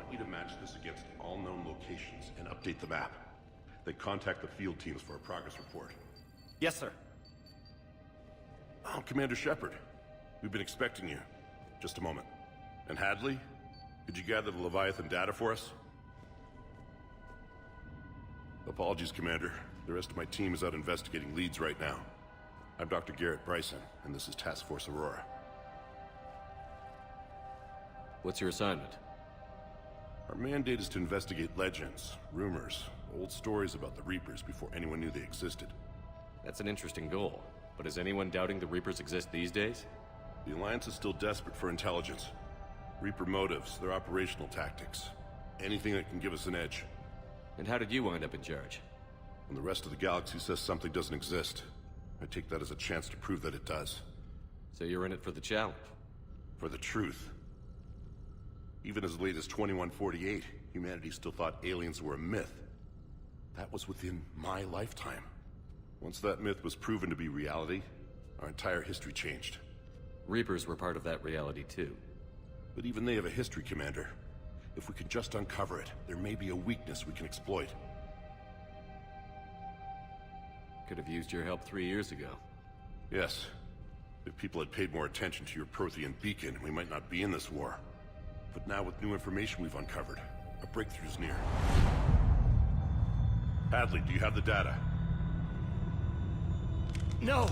want you to match this against all known locations and update the map. Then contact the field teams for a progress report. Yes, sir. Oh, Commander Shepard. We've been expecting you. Just a moment. And Hadley? Could you gather the Leviathan data for us? Apologies, Commander. The rest of my team is out investigating leads right now. I'm Dr. Garrett Bryson, and this is Task Force Aurora. What's your assignment? Our mandate is to investigate legends, rumors, old stories about the Reapers before anyone knew they existed. That's an interesting goal, but is anyone doubting the Reapers exist these days? The Alliance is still desperate for intelligence. Reaper motives, their operational tactics. Anything that can give us an edge. And how did you wind up in charge? When the rest of the galaxy says something doesn't exist, I take that as a chance to prove that it does. So you're in it for the challenge? For the truth. Even as late as 2148, humanity still thought aliens were a myth. That was within my lifetime. Once that myth was proven to be reality, our entire history changed. Reapers were part of that reality too. But even they have a history, Commander. If we can just uncover it, there may be a weakness we can exploit. Could have used your help 3 years ago. Yes. If people had paid more attention to your Prothean beacon, we might not be in this war. But now with new information we've uncovered, a breakthrough's near. Hadley, do you have the data? No!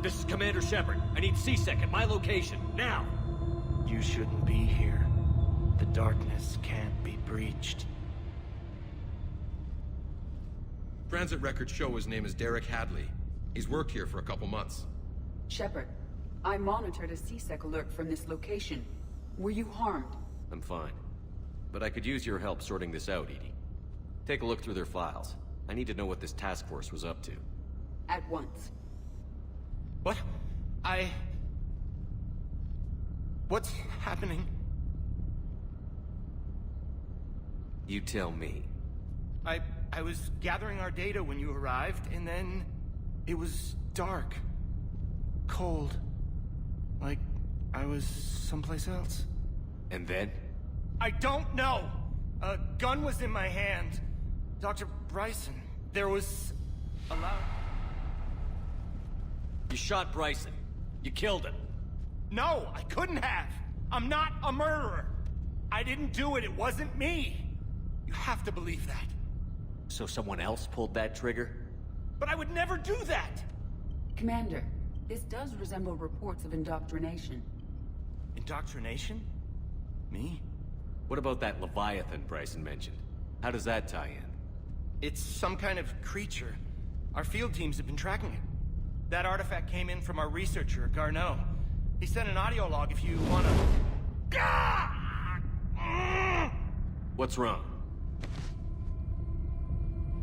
This is Commander Shepard. I need C-Sec at my location, now! You shouldn't be here. The darkness can't be breached. Transit records show his name is Derek Hadley. He's worked here for a couple months. Shepard, I monitored a C-Sec alert from this location. Were you harmed? I'm fine. But I could use your help sorting this out, Edie. Take a look through their files. I need to know what this task force was up to. At once. What? What's happening? You tell me. I was gathering our data when you arrived, and then it was dark. Cold. Like I was someplace else. And then? I don't know! A gun was in my hand. Dr. Bryson, there was a loud... You shot Bryson. You killed him. No, I couldn't have! I'm not a murderer! I didn't do it, it wasn't me! You have to believe that. So someone else pulled that trigger? But I would never do that! Commander, this does resemble reports of indoctrination. Indoctrination? Me? What about that Leviathan Bryson mentioned? How does that tie in? It's some kind of creature. Our field teams have been tracking it. That artifact came in from our researcher, Garneau. He sent an audio log if you wanna... What's wrong?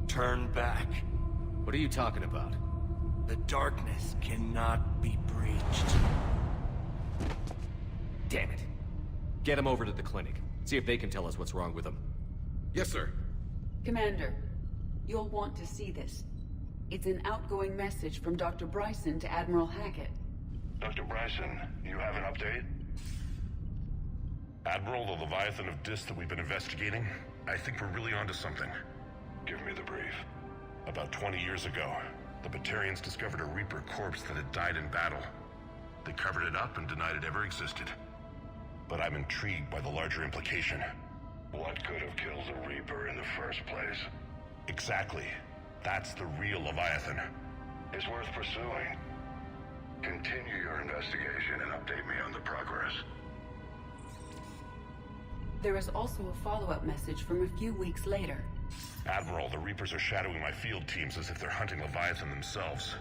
Turn back. What are you talking about? The darkness cannot be breached. Damn it. Get him over to the clinic. See if they can tell us what's wrong with him. Yes, sir. Commander, you'll want to see this. It's an outgoing message from Dr. Bryson to Admiral Hackett. Dr. Bryson, you have an update? Admiral, the Leviathan of Dis that we've been investigating, I think we're really onto something. Give me the brief. About 20 years ago, the Batarians discovered a Reaper corpse that had died in battle. They covered it up and denied it ever existed. But I'm intrigued by the larger implication. What could have killed the Reaper in the first place? Exactly. That's the real Leviathan. It's worth pursuing. Continue your investigation and update me on the progress. There is also a follow-up message from a few weeks later. Admiral, the Reapers are shadowing my field teams as if they're hunting Leviathan themselves.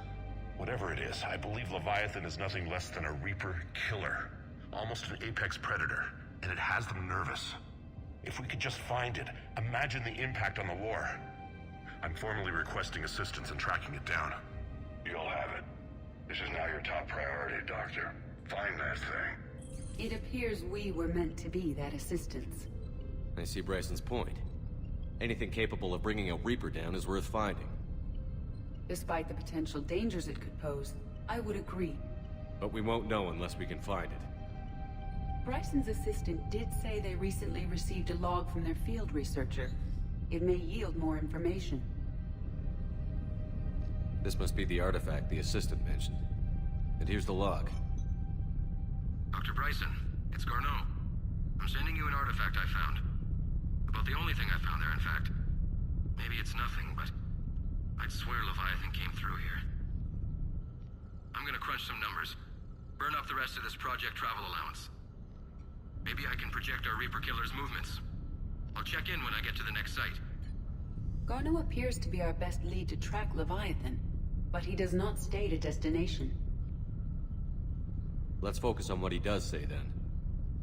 Whatever it is, I believe Leviathan is nothing less than a Reaper killer. Almost an apex predator, and it has them nervous. If we could just find it, imagine the impact on the war. I'm formally requesting assistance in tracking it down. You'll have it. This is now your top priority, Doctor. Find that thing. It appears we were meant to be that assistance. I see Bryson's point. Anything capable of bringing a Reaper down is worth finding. Despite the potential dangers it could pose, I would agree. But we won't know unless we can find it. Bryson's assistant did say they recently received a log from their field researcher. It may yield more information. This must be the artifact the assistant mentioned. And here's the log. Dr. Bryson, it's Garneau. I'm sending you an artifact I found. About the only thing I found there, in fact. Maybe it's nothing, but I'd swear Leviathan came through here. I'm gonna crunch some numbers. Burn up the rest of this project travel allowance. Maybe I can project our Reaper Killer's movements. I'll check in when I get to the next site. Garneau appears to be our best lead to track Leviathan, but he does not state a destination. Let's focus on what he does say then.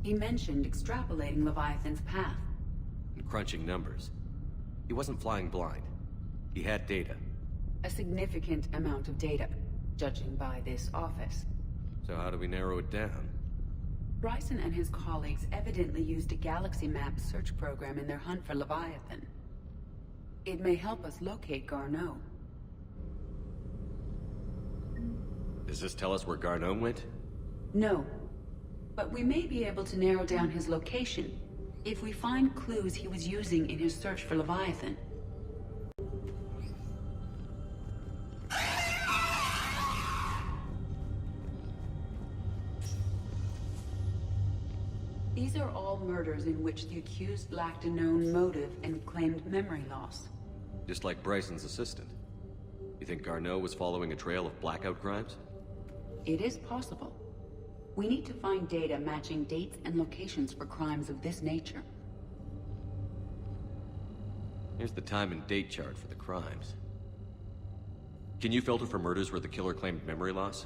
He mentioned extrapolating Leviathan's path. And crunching numbers. He wasn't flying blind. He had data. A significant amount of data, judging by this office. So how do we narrow it down? Bryson and his colleagues evidently used a galaxy map search program in their hunt for Leviathan. It may help us locate Garneau. Does this tell us where Garneau went? No. But we may be able to narrow down his location if we find clues he was using in his search for Leviathan. These are all murders in which the accused lacked a known motive and claimed memory loss. Just like Bryson's assistant. You think Garneau was following a trail of blackout crimes? It is possible. We need to find data matching dates and locations for crimes of this nature. Here's the time and date chart for the crimes. Can you filter for murders where the killer claimed memory loss?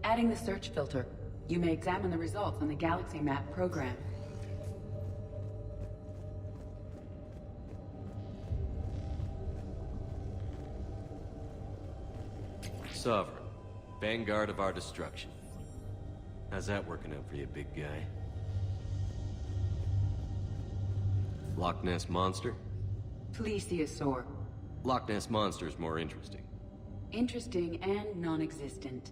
Adding the search filter, you may examine the results on the Galaxy Map program. Sovereign. Vanguard of our destruction. How's that working out for you, big guy? Loch Ness Monster? Plesiosaur. Loch Ness Monster's more interesting. Interesting and non-existent.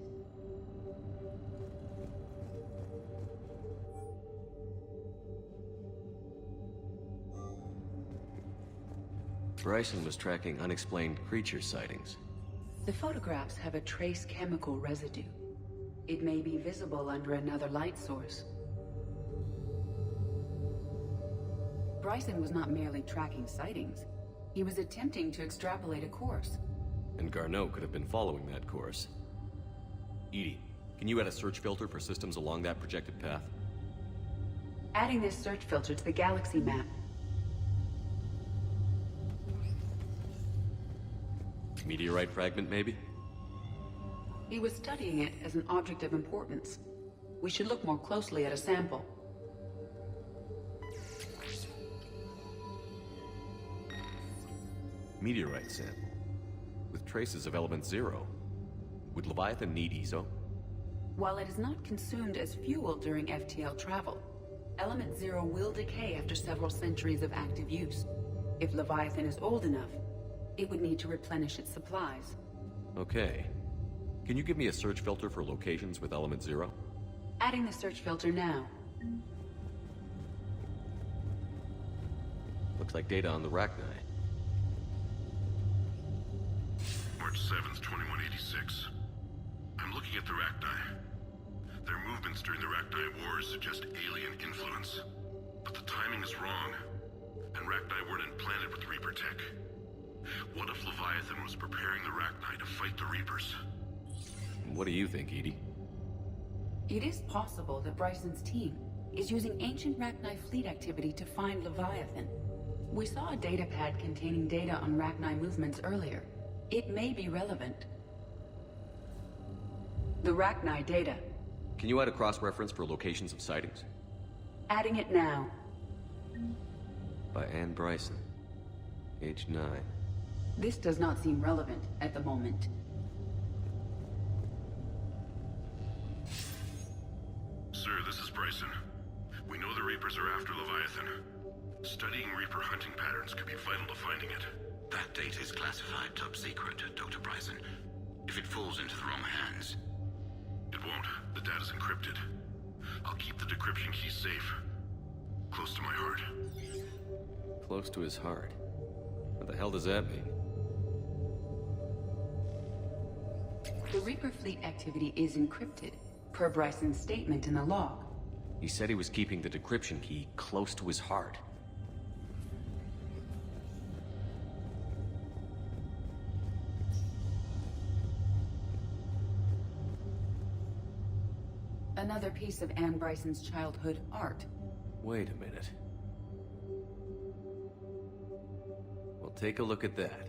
Bryson was tracking unexplained creature sightings. The photographs have a trace chemical residue. It may be visible under another light source. Bryson was not merely tracking sightings. He was attempting to extrapolate a course. And Garneau could have been following that course. Edie, can you add a search filter for systems along that projected path? Adding this search filter to the Galaxy Map. Meteorite fragment, maybe? He was studying it as an object of importance. We should look more closely at a sample. Meteorite sample. With traces of element zero. Would Leviathan need ESO? While it is not consumed as fuel during FTL travel, element zero will decay after several centuries of active use. If Leviathan is old enough, it would need to replenish its supplies. Okay. Can you give me a search filter for locations with element zero? Adding the search filter now. Looks like data on the Rachni. March 7th, 2186. I'm looking at the Rachni. Their movements during the Rachni Wars suggest alien influence. But the timing is wrong. And Rachni weren't implanted with Reaper tech. What if Leviathan was preparing the Rachni to fight the Reapers? What do you think, Edie? It is possible that Bryson's team is using ancient Rachni fleet activity to find Leviathan. We saw a data pad containing data on Rachni movements earlier. It may be relevant. The Rachni data. Can you add a cross-reference for locations of sightings? Adding it now. By Anne Bryson. Age 9. This does not seem relevant at the moment. Sir, this is Bryson. We know the Reapers are after Leviathan. Studying Reaper hunting patterns could be vital to finding it. That data is classified top secret, Dr. Bryson. If it falls into the wrong hands... It won't. The data's encrypted. I'll keep the decryption key safe. Close to my heart. Close to his heart. What the hell does that mean? The Reaper fleet activity is encrypted, per Bryson's statement in the log. He said he was keeping the decryption key close to his heart. Another piece of Anne Bryson's childhood art. Wait a minute. Well, take a look at that.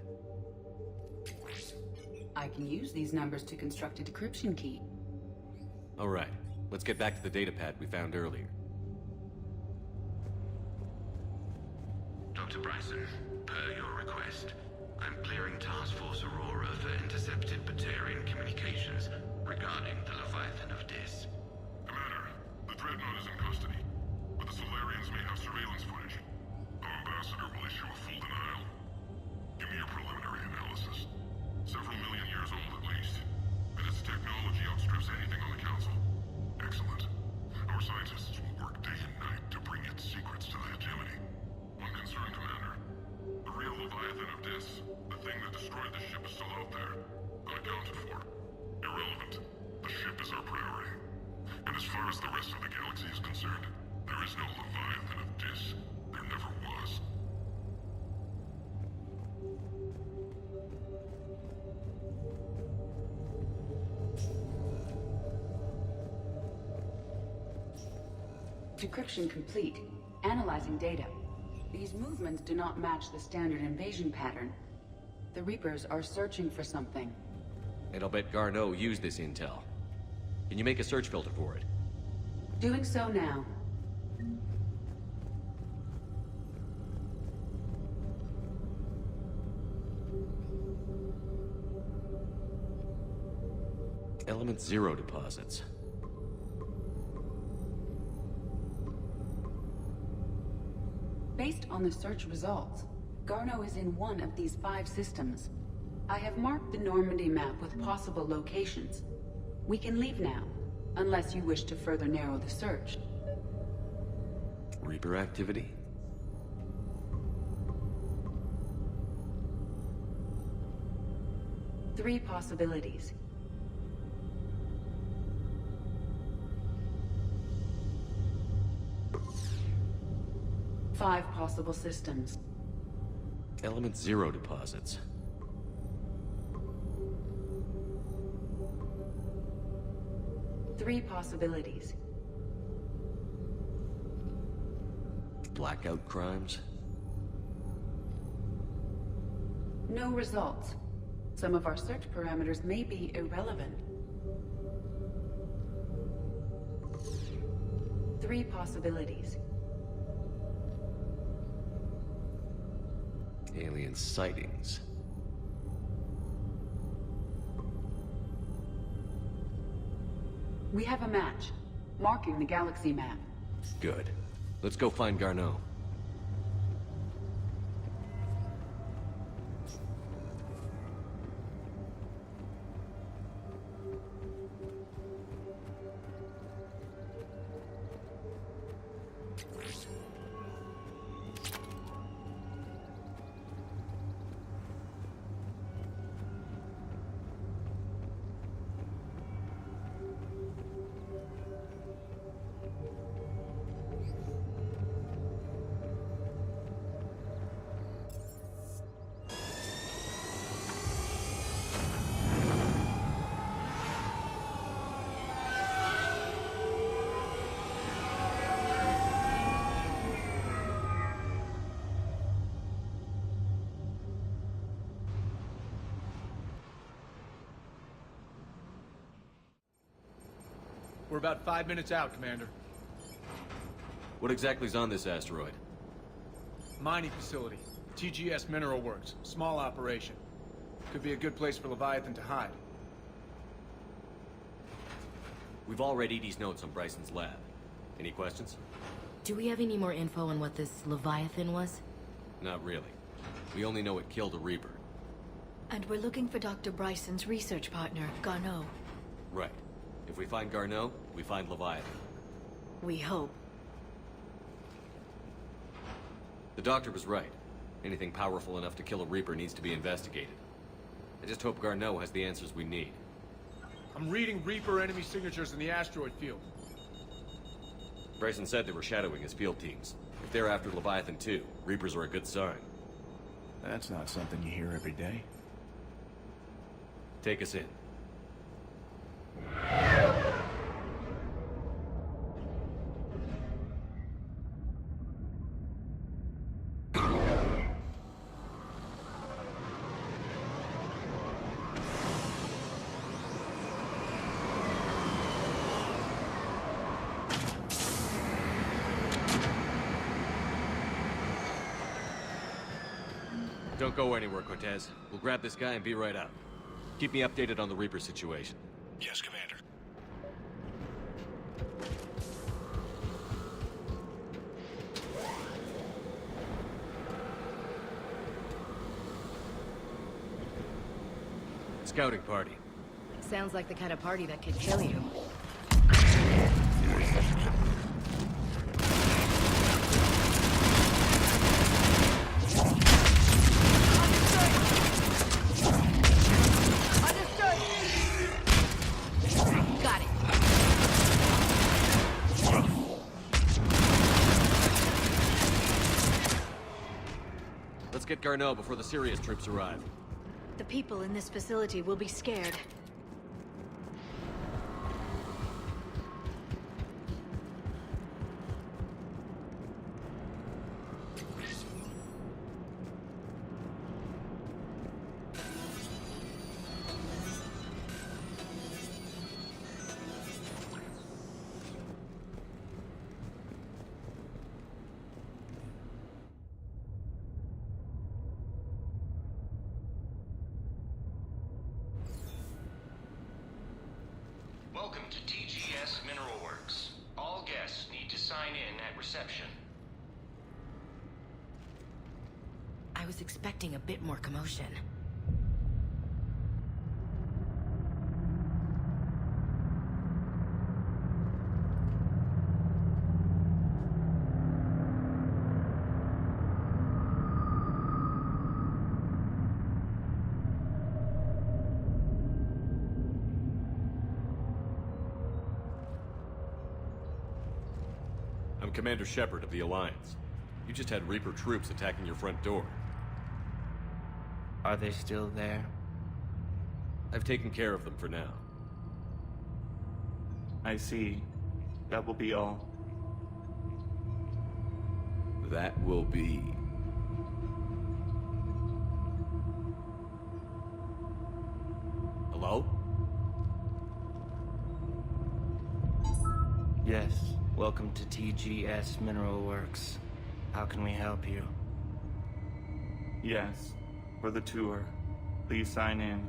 I can use these numbers to construct a decryption key. All right, let's get back to the data pad we found earlier. Dr. Bryson, per your request, I'm clearing Task Force Aurora for intercepted Batarian communications regarding the Leviathan of Dis. Commander, the Dreadnought is in custody, but the Solarians may have surveillance footage. Our ambassador will issue a full denial. Give me your preliminary analysis. Several million years old at least, and its technology outstrips anything on the Council. Excellent. Our scientists will work day and night to bring its secrets to the hegemony. One concern, Commander. The real Leviathan of Dis, the thing that destroyed the ship, is still out there. Unaccounted for. Irrelevant. The ship is our priority. And as far as the rest of the galaxy is concerned, there is no Leviathan of Dis. There never was. Decryption complete. Analyzing data. These movements do not match the standard invasion pattern. The Reapers are searching for something. And I'll bet Garneau used this intel. Can you make a search filter for it? Doing so now. Element 0 deposits. Based on the search results, Garneau is in one of these 5 systems. I have marked the Normandy map with possible locations. We can leave now, unless you wish to further narrow the search. Reaper activity? Three possibilities. Five possible systems. Element 0 deposits. Three possibilities. Blackout crimes? No results. Some of our search parameters may be irrelevant. Three possibilities. Alien sightings. We have a match, marking the galaxy map. Good. Let's go find Garneau. We're about 5 minutes out, Commander. What exactly is on this asteroid? Mining facility. TGS Mineral Works. Small operation. Could be a good place for Leviathan to hide. We've all read Edie's notes on Bryson's lab. Any questions? Do we have any more info on what this Leviathan was? Not really. We only know it killed a Reaper. And we're looking for Dr. Bryson's research partner, Garneau. Right. If we find Garneau, we find Leviathan. We hope. The doctor was right. Anything powerful enough to kill a Reaper needs to be investigated. I just hope Garneau has the answers we need. I'm reading Reaper enemy signatures in the asteroid field. Bryson said they were shadowing his field teams. If they're after Leviathan too, Reapers are a good sign. That's not something you hear every day. Take us in. Don't go anywhere, Cortez. We'll grab this guy and be right out. Keep me updated on the Reaper situation. Yes, Commander. Scouting party. Sounds like the kind of party that could kill you. Got it. Let's get Garneau before the serious troops arrive. The people in this facility will be scared. Welcome to TGS Mineral Works. All guests need to sign in at reception. I was expecting a bit more commotion. I'm Commander Shepard of the Alliance. You just had Reaper troops attacking your front door. Are they still there? I've taken care of them for now. I see. That will be all. That will be... Hello? Yes. Welcome to TGS Mineral Works. How can we help you? Yes. For the tour. Please sign in.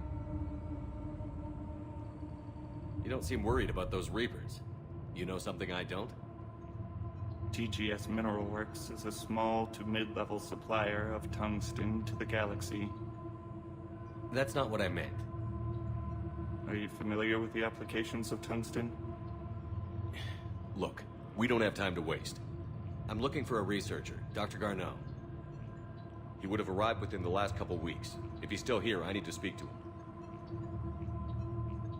You don't seem worried about those Reapers. You know something I don't? TGS Mineral Works is a small to mid-level supplier of tungsten to the galaxy. That's not what I meant. Are you familiar with the applications of tungsten? Look, we don't have time to waste. I'm looking for a researcher, Dr. Garneau. He would have arrived within the last couple weeks. If he's still here, I need to speak to him.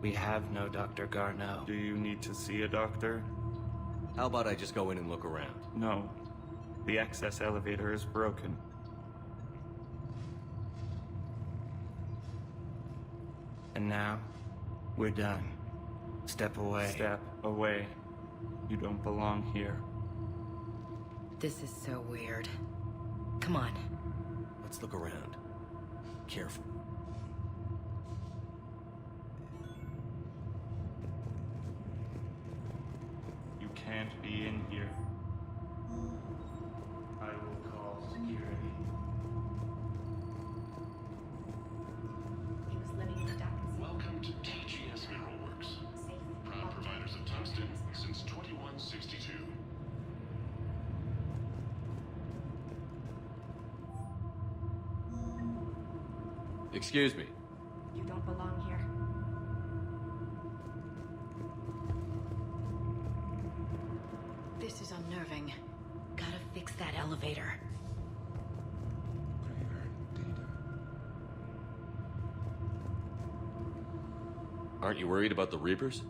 We have no Dr. Garneau. Do you need to see a doctor? How about I just go in and look around? No. The access elevator is broken. And now, we're done. Step away. Step away. You don't belong here. This is so weird. Come on. Let's look around. Careful. You can't be in here. I will call security. Welcome to TGS Mineral Works. Proud providers of tungsten since 2162. Excuse me. You don't belong here. This is unnerving. Gotta fix that elevator. Aren't you worried about the Reapers?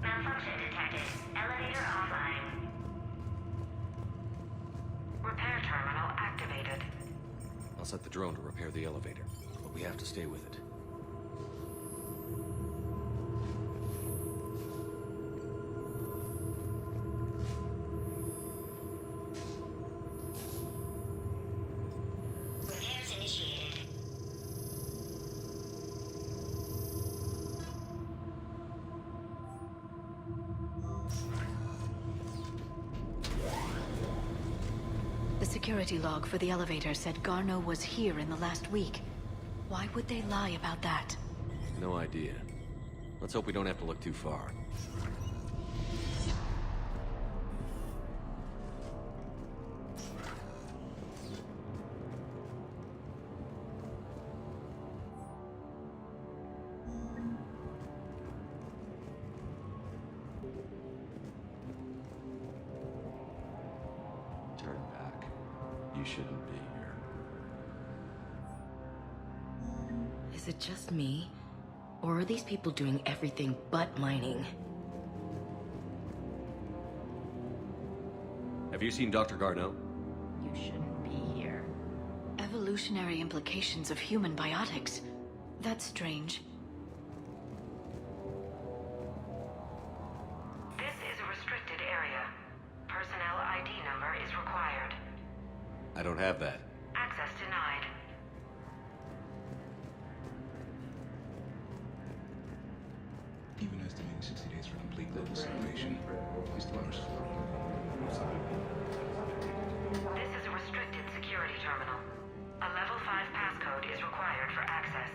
Malfunction detected. Elevator offline. Repair terminal activated. I'll set the drone to repair the elevator, but we have to stay with it. Repairs initiated. The security log for the elevator said Garneau was here in the last week. Why would they lie about that? No idea. Let's hope we don't have to look too far. Turn back. You shouldn't be here. Is it just me? Or are these people doing everything but mining? Have you seen Dr. Garneau? You shouldn't be here. Evolutionary implications of human biotics. That's strange. This is a restricted area. Personnel ID number is required. I don't have that. Access denied. Even estimating 60 days for complete local simulation. These numbers This is a restricted security terminal. A level 5 passcode is required for access.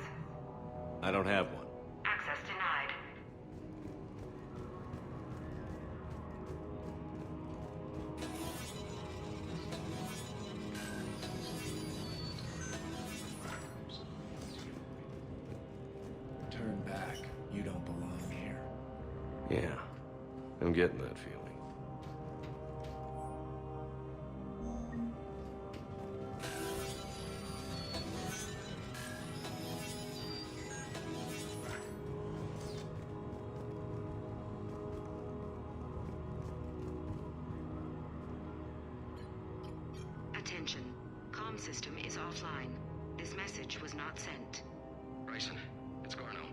I don't have one. Access denied. turn back. You don't belong here. Yeah, I'm getting that feeling. Attention. Comm system is offline. This message was not sent. Bryson, it's Garneau.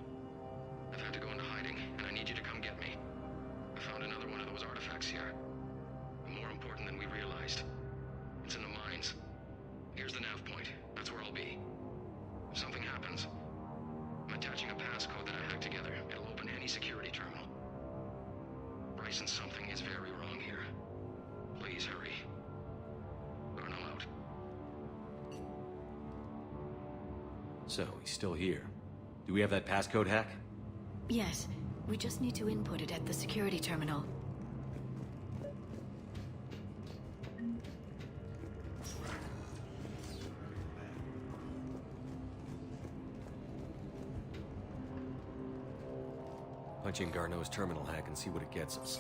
I've had to go into hiding, and I need you to come get me. I found another one of those artifacts here. More important than we realized. It's in the mines. Here's the nav point. That's where I'll be. If something happens, I'm attaching a passcode that I hacked together. It'll open any security terminal. Bryson, something is very wrong here. Please hurry. Garneau out. So, he's still here. Do we have that passcode hack? Yes, we just need to input it at the security terminal. Punch in Garneau's terminal hack and see what it gets us.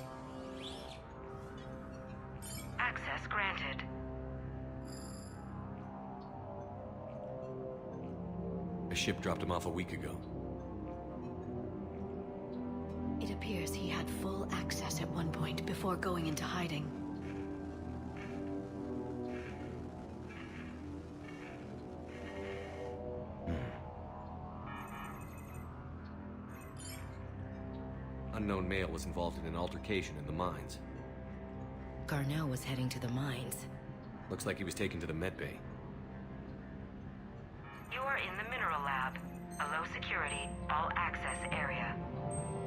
Access granted. A ship dropped him off a week ago. It appears he had full access at one point before going into hiding. Unknown male was involved in an altercation in the mines. Garneau was heading to the mines. Looks like he was taken to the med bay. You are in the mineral lab, a low security, all access area.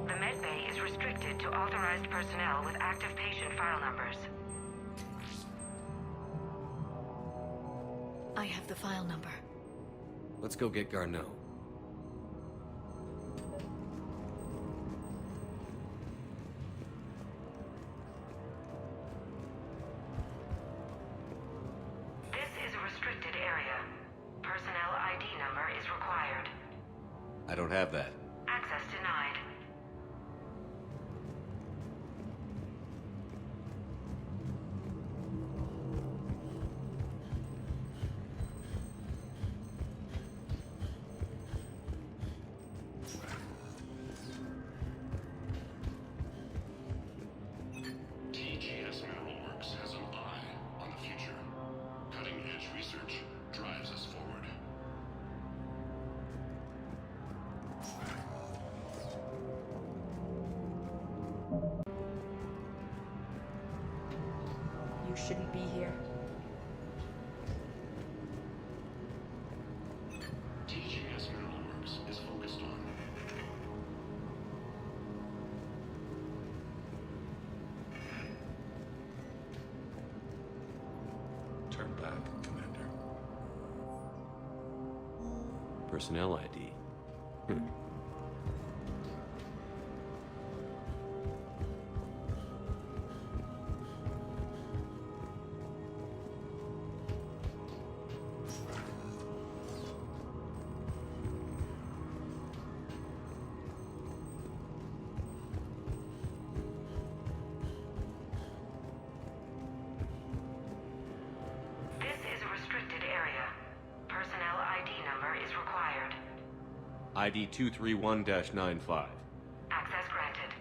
The med bay is restricted to authorized personnel with active patient file numbers. I have the file number. Let's go get Garneau. don't have that. Access denied. TGS Mineral Works has an eye on the future. Cutting-edge research drives us forward. You shouldn't be here. TGS Mineral Works is focused on Turn back, Commander. Personnel ID. This is a restricted area. Personnel ID number is required. ID 231-95. Access granted.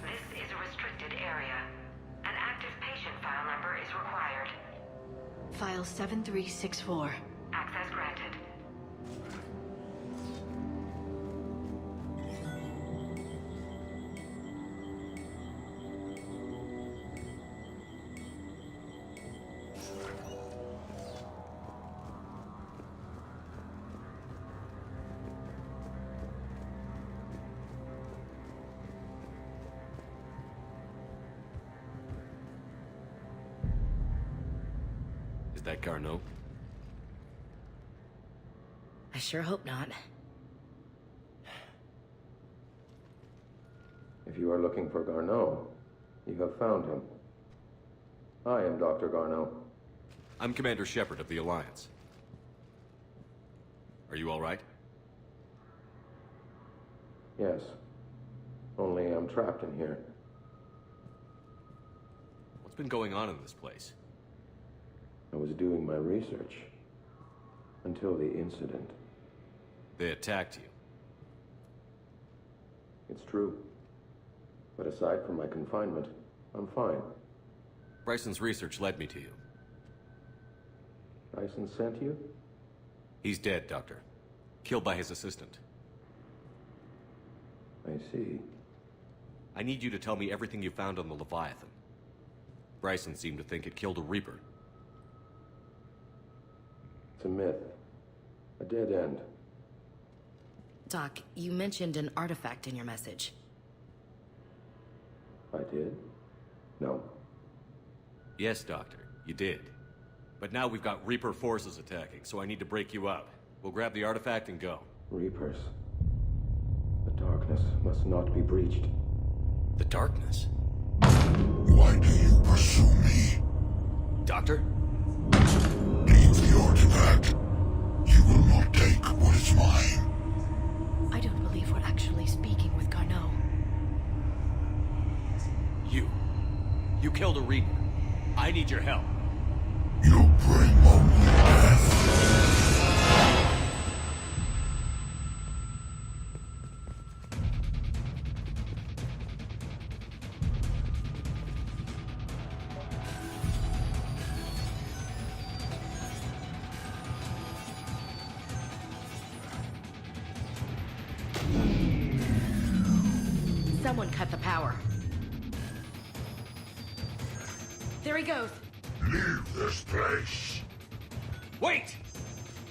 This is a restricted area. An active patient file number is required. File 7364. Access granted. Is that Garneau? I sure hope not. If you are looking for Garneau, you have found him. I am Dr. Garneau. I'm Commander Shepard of the Alliance. Are you all right? Yes. Only I'm trapped in here. What's been going on in this place? I was doing my research. Until the incident. They attacked you. It's true. But aside from my confinement, I'm fine. Bryson's research led me to you. Bryson sent you? He's dead, Doctor. Killed by his assistant. I see. I need you to tell me everything you found on the Leviathan. Bryson seemed to think it killed a Reaper. It's a myth. A dead end. Doc, you mentioned an artifact in your message. I did? No. Yes, Doctor, you did. But now we've got Reaper forces attacking, so I need to break you up. We'll grab the artifact and go. Reapers. The darkness must not be breached. The darkness? Why do you pursue me? Doctor? Leave the artifact. You will not take what is mine. I don't believe we're actually speaking with Garneau. You killed a Reaper. I need your help. You bring only death. Someone cut the power. There he goes. Leave this place. Wait!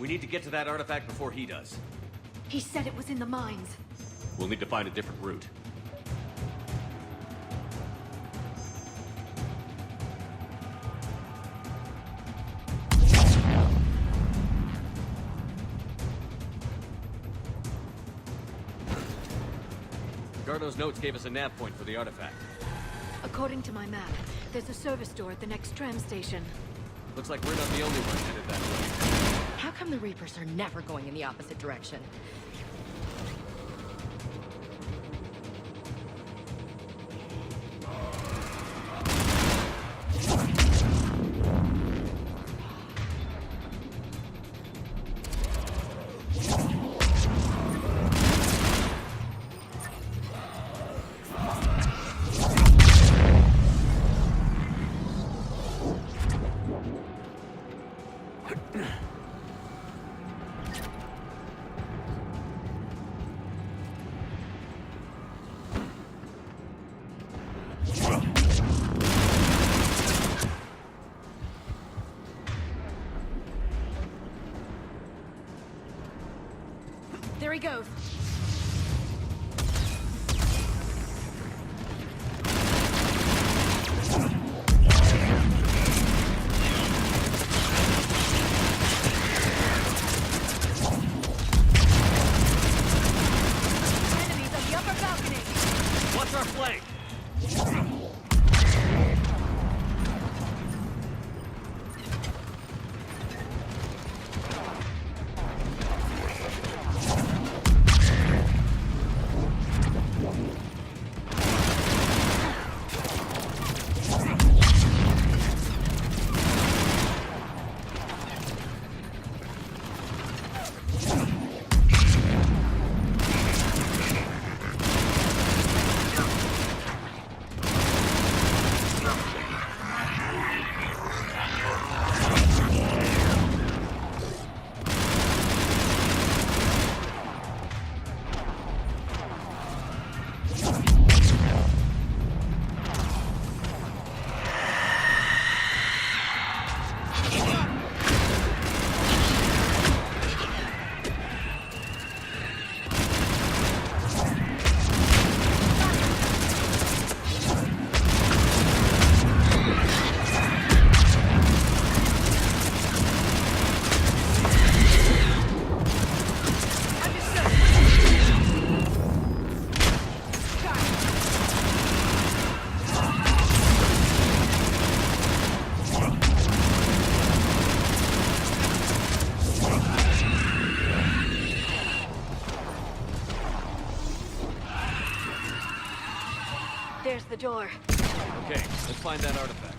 We need to get to that artifact before he does. He said it was in the mines. We'll need to find a different route. Garno's notes gave us a nav point for the artifact. According to my map, there's a service door at the next tram station. Looks like we're not the only ones headed that way. How come the Reapers are never going in the opposite direction? There he goes. Enemies on the upper balcony. What's our flank? There's the door. Okay, let's find that artifact.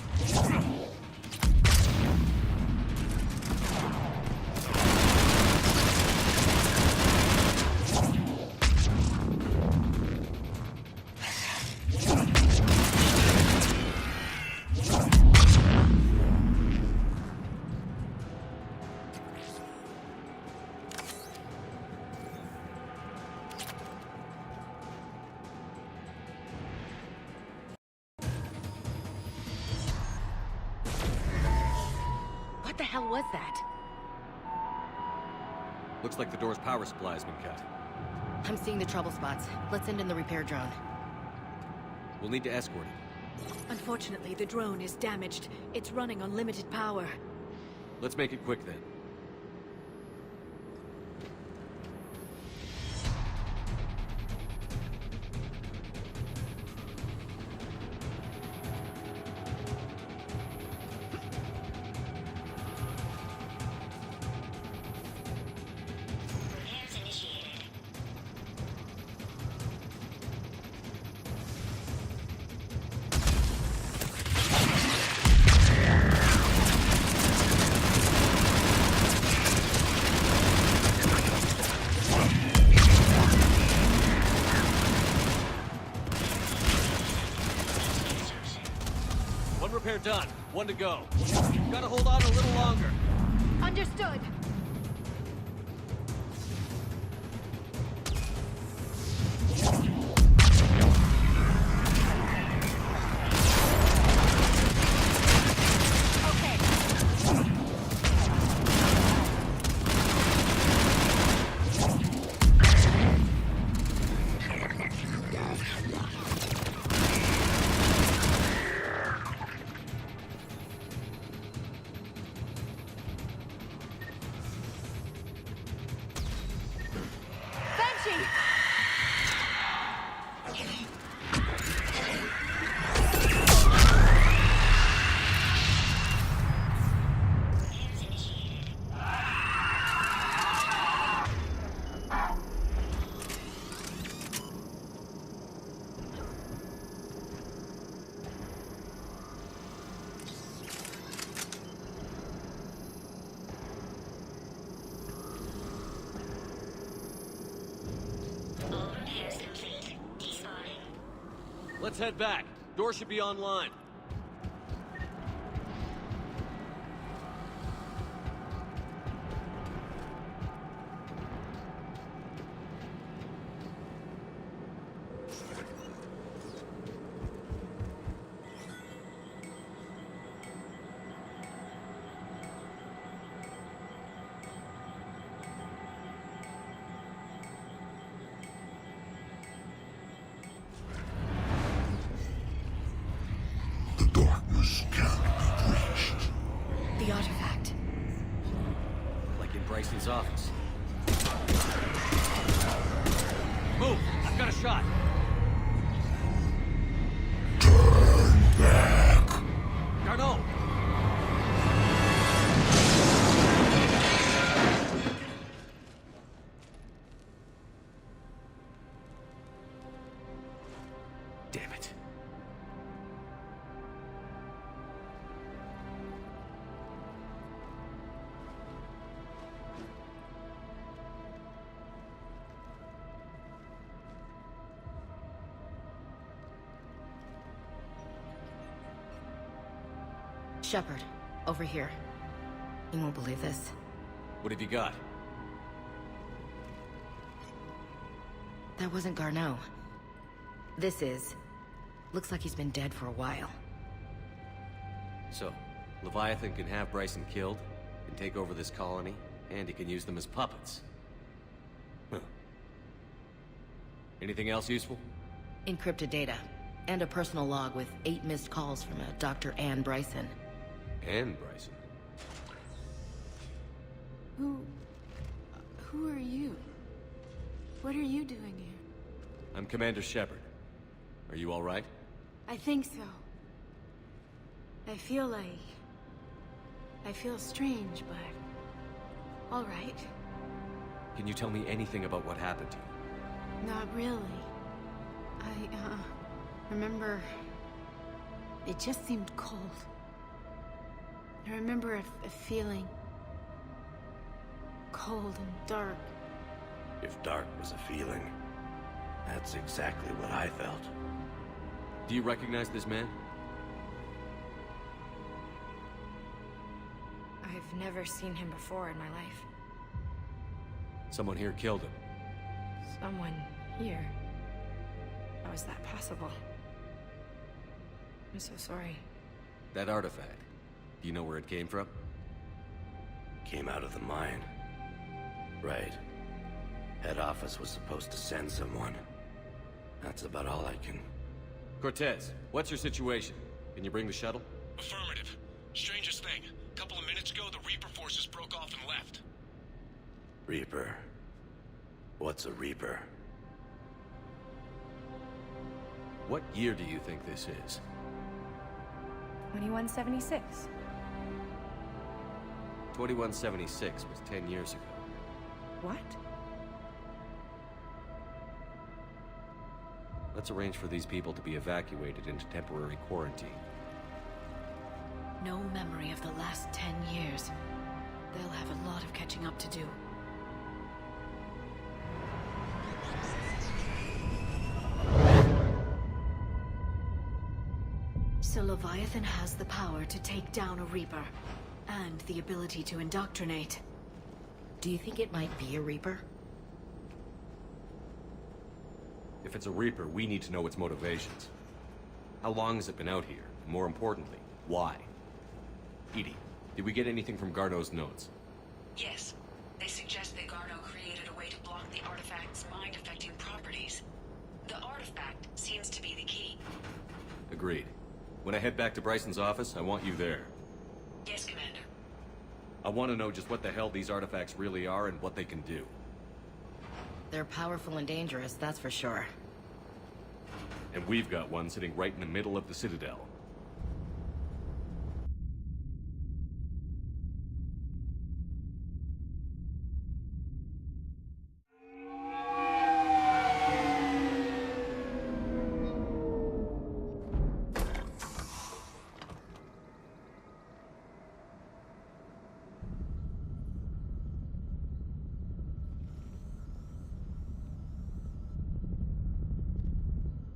What the hell was that? Looks like the door's power supply has been cut. I'm seeing the trouble spots. Let's send in the repair drone. We'll need to escort it. Unfortunately, the drone is damaged. It's running on limited power. Let's make it quick then. Repair done. One to go. Gotta hold on a little longer. Understood. Let's head back. Door should be online. The darkness can't be breached. The artifact. Like in Bryson's office. Move! I've got a shot! Turn back! Garneau! Damn it. Shepard, over here. You won't believe this. What have you got? That wasn't Garneau. This is. Looks like he's been dead for a while. So, Leviathan can have Bryson killed, can take over this colony, and he can use them as puppets. Huh. Anything else useful? Encrypted data, and a personal log with 8 missed calls from a Dr. Ann Bryson. Ann Bryson? Who are you? What are you doing here? I'm Commander Shepard. Are you all right? I think so. I feel strange, but... all right. Can you tell me anything about what happened to you? Not really. I remember... it just seemed cold. I remember a feeling... cold and dark. If dark was a feeling, that's exactly what I felt. Do you recognize this man? I've never seen him before in my life. Someone here killed him. Someone here? How is that possible? I'm so sorry. That artifact. Do you know where it came from? Came out of the mine. Right. Head office was supposed to send someone. That's about all I can... Cortez, what's your situation? Can you bring the shuttle? Affirmative. Strangest thing. A couple of minutes ago, the Reaper forces broke off and left. Reaper? What's a Reaper? What year do you think this is? 2176. 2176 was 10 years ago. What? Let's arrange for these people to be evacuated into temporary quarantine. No memory of the last 10 years. They'll have a lot of catching up to do. So Leviathan has the power to take down a Reaper, and the ability to indoctrinate. Do you think it might be a Reaper? If it's a Reaper, we need to know its motivations. How long has it been out here? And more importantly, why? Edie, did we get anything from Garneau's notes? Yes. They suggest that Garneau created a way to block the artifact's mind-affecting properties. The artifact seems to be the key. Agreed. When I head back to Bryson's office, I want you there. Yes, Commander. I want to know just what the hell these artifacts really are and what they can do. They're powerful and dangerous, that's for sure. And we've got one sitting right in the middle of the Citadel.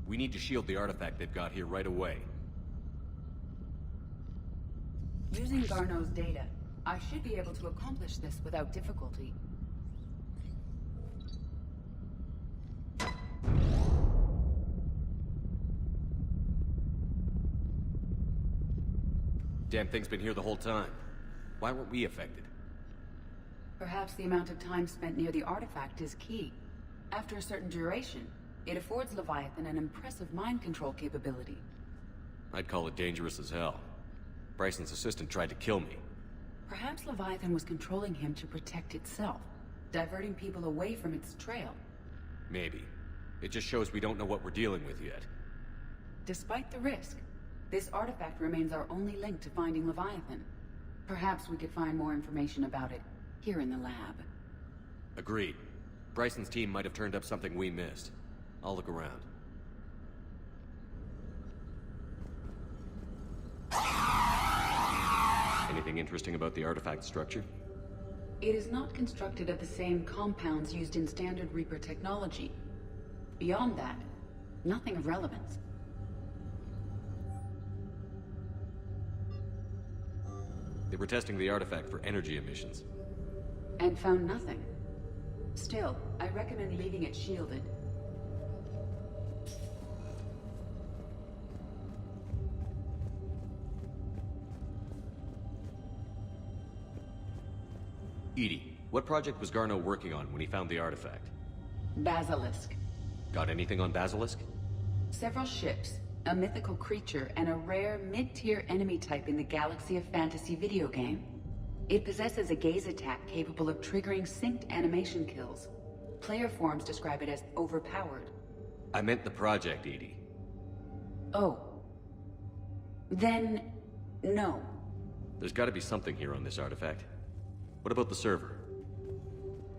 We need to shield the artifact they've got here right away. Using Garneau's data, I should be able to accomplish this without difficulty. Damn thing's been here the whole time. Why weren't we affected? Perhaps the amount of time spent near the artifact is key. After a certain duration, it affords Leviathan an impressive mind control capability. I'd call it dangerous as hell. Bryson's assistant tried to kill me. Perhaps Leviathan was controlling him to protect itself, diverting people away from its trail. Maybe. It just shows we don't know what we're dealing with yet. Despite the risk, this artifact remains our only link to finding Leviathan. Perhaps we could find more information about it here in the lab. Agreed. Bryson's team might have turned up something we missed. I'll look around. Anything interesting about the artifact structure? It is not constructed of the same compounds used in standard Reaper technology. Beyond that, nothing of relevance. They were testing the artifact for energy emissions. And found nothing. Still, I recommend leaving it shielded. Edie, what project was Garneau working on when he found the artifact? Basilisk. Got anything on Basilisk? Several ships, a mythical creature, and a rare mid-tier enemy type in the Galaxy of Fantasy video game. It possesses a gaze attack capable of triggering synced animation kills. Player forums describe it as overpowered. I meant the project, Edie. Oh. Then, no. There's gotta be something here on this artifact. What about the server?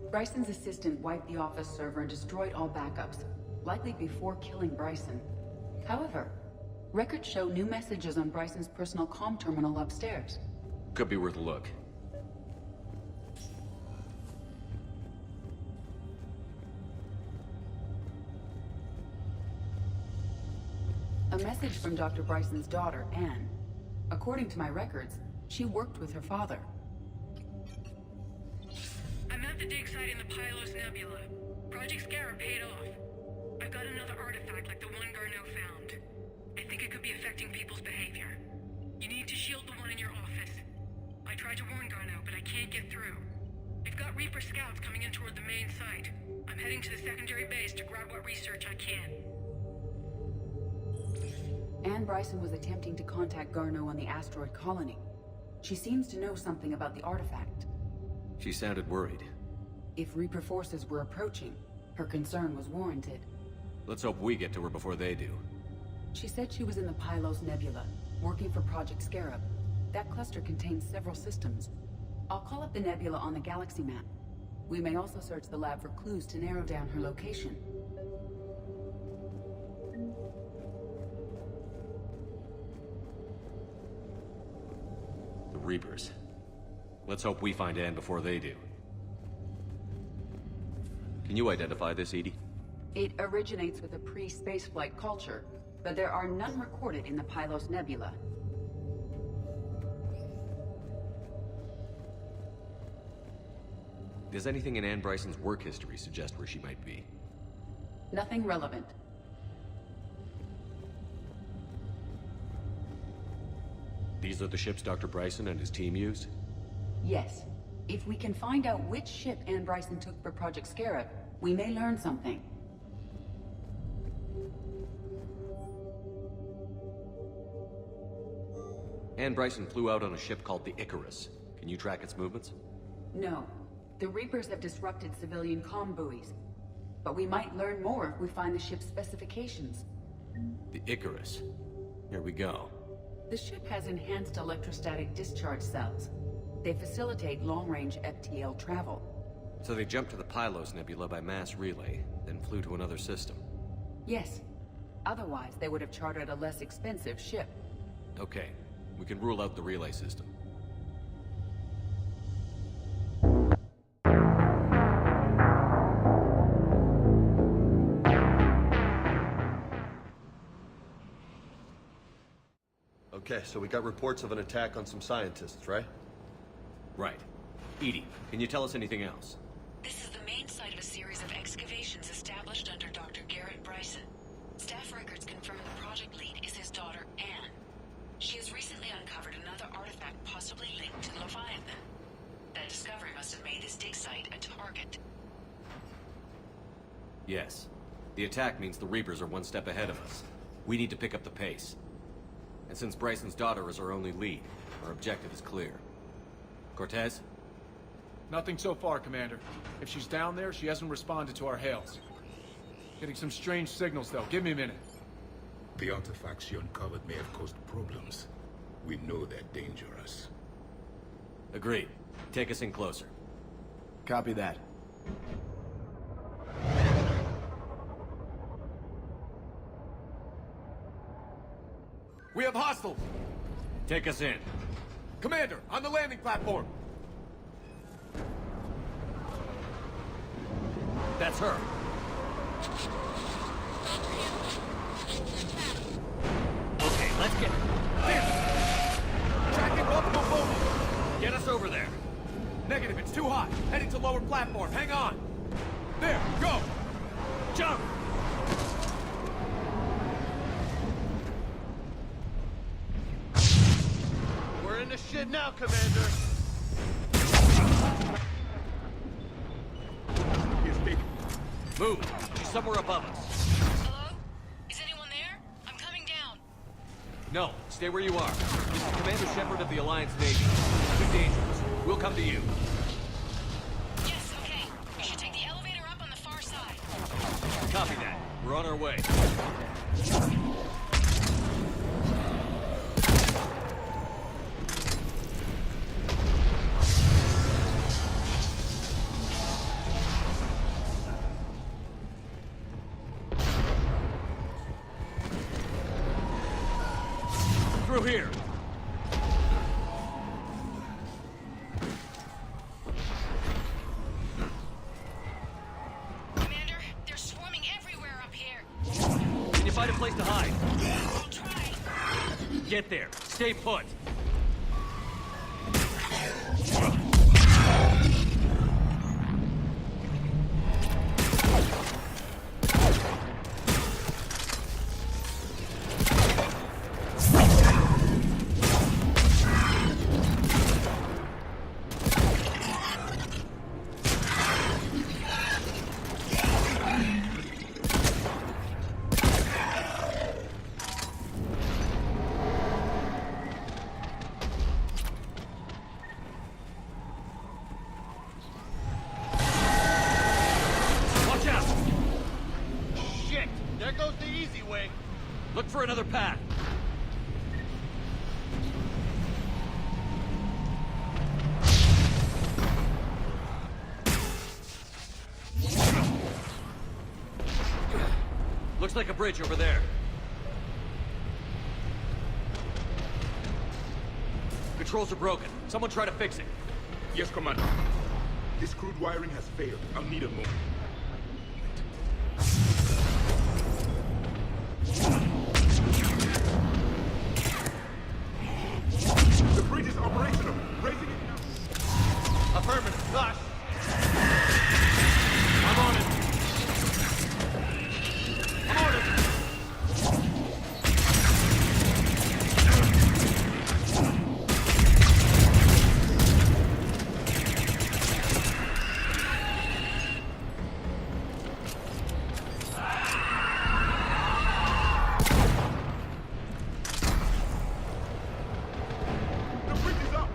Bryson's assistant wiped the office server and destroyed all backups, likely before killing Bryson. However, records show new messages on Bryson's personal comm terminal upstairs. Could be worth a look. A message from Dr. Bryson's daughter, Anne. According to my records, she worked with her father. I'm at the dig site in the Pylos Nebula. Project Scarab paid off. I've got another artifact like the one Garneau found. I think it could be affecting people's behavior. You need to shield the one in your office. I tried to warn Garneau, but I can't get through. We've got Reaper scouts coming in toward the main site. I'm heading to the secondary base to grab what research I can. Anne Bryson was attempting to contact Garneau on the asteroid colony. She seems to know something about the artifact. She sounded worried. If Reaper forces were approaching, her concern was warranted. Let's hope we get to her before they do. She said she was in the Pylos Nebula, working for Project Scarab. That cluster contains several systems. I'll call up the nebula on the galaxy map. We may also search the lab for clues to narrow down her location. The Reapers. Let's hope we find Anne before they do. Can you identify this, Edie? It originates with a pre-spaceflight culture, but there are none recorded in the Pylos Nebula. Does anything in Anne Bryson's work history suggest where she might be? Nothing relevant. These are the ships Dr. Bryson and his team used? Yes. If we can find out which ship Anne Bryson took for Project Scarab, we may learn something. Anne Bryson flew out on a ship called the Icarus. Can you track its movements? No. The Reapers have disrupted civilian comm buoys. But we might learn more if we find the ship's specifications. The Icarus. Here we go. The ship has enhanced electrostatic discharge cells. They facilitate long-range FTL travel. So they jumped to the Pylos Nebula by mass relay, then flew to another system. Yes. Otherwise, they would have chartered a less expensive ship. Okay. We can rule out the relay system. Okay, so we got reports of an attack on some scientists, right? Right. Edie, can you tell us anything else? This is the main site of a series of excavations established under Dr. Garrett Bryson. Staff records confirm the project lead is his daughter, Anne. She has recently uncovered another artifact possibly linked to Leviathan. That discovery must have made this dig site a target. Yes. The attack means the Reapers are one step ahead of us. We need to pick up the pace. And since Bryson's daughter is our only lead, our objective is clear. Cortez? Nothing so far, Commander. If she's down there, she hasn't responded to our hails. Getting some strange signals, though. Give me a minute. The artifacts she uncovered may have caused problems. We know they're dangerous. Agreed. Take us in closer. Copy that. We have hostiles! Take us in. Commander, on the landing platform! That's her. Okay, let's get... Tracking multiple movements! Get us over there. Negative, it's too hot. Heading to lower platform. Hang on. There, go! Jump! We're in the shit now, Commander! Move! She's somewhere above us. Hello? Is anyone there? I'm coming down. No, stay where you are. This is Commander Shepard of the Alliance Navy. Too dangerous. We'll come to you. Yes, okay. You should take the elevator up on the far side. Copy that. We're on our way. Through here. Commander, they're swarming everywhere up here. Can you find a place to hide? I'll try. Get there. Stay put. Look for another path. Looks like a bridge over there. Controls are broken. Someone try to fix it. Yes, Commander. This crude wiring has failed. I'll need a moment. The bridge is operational. Raising it now. Affirmative. Gosh. I'm on it. I'm on it. The bridge is up.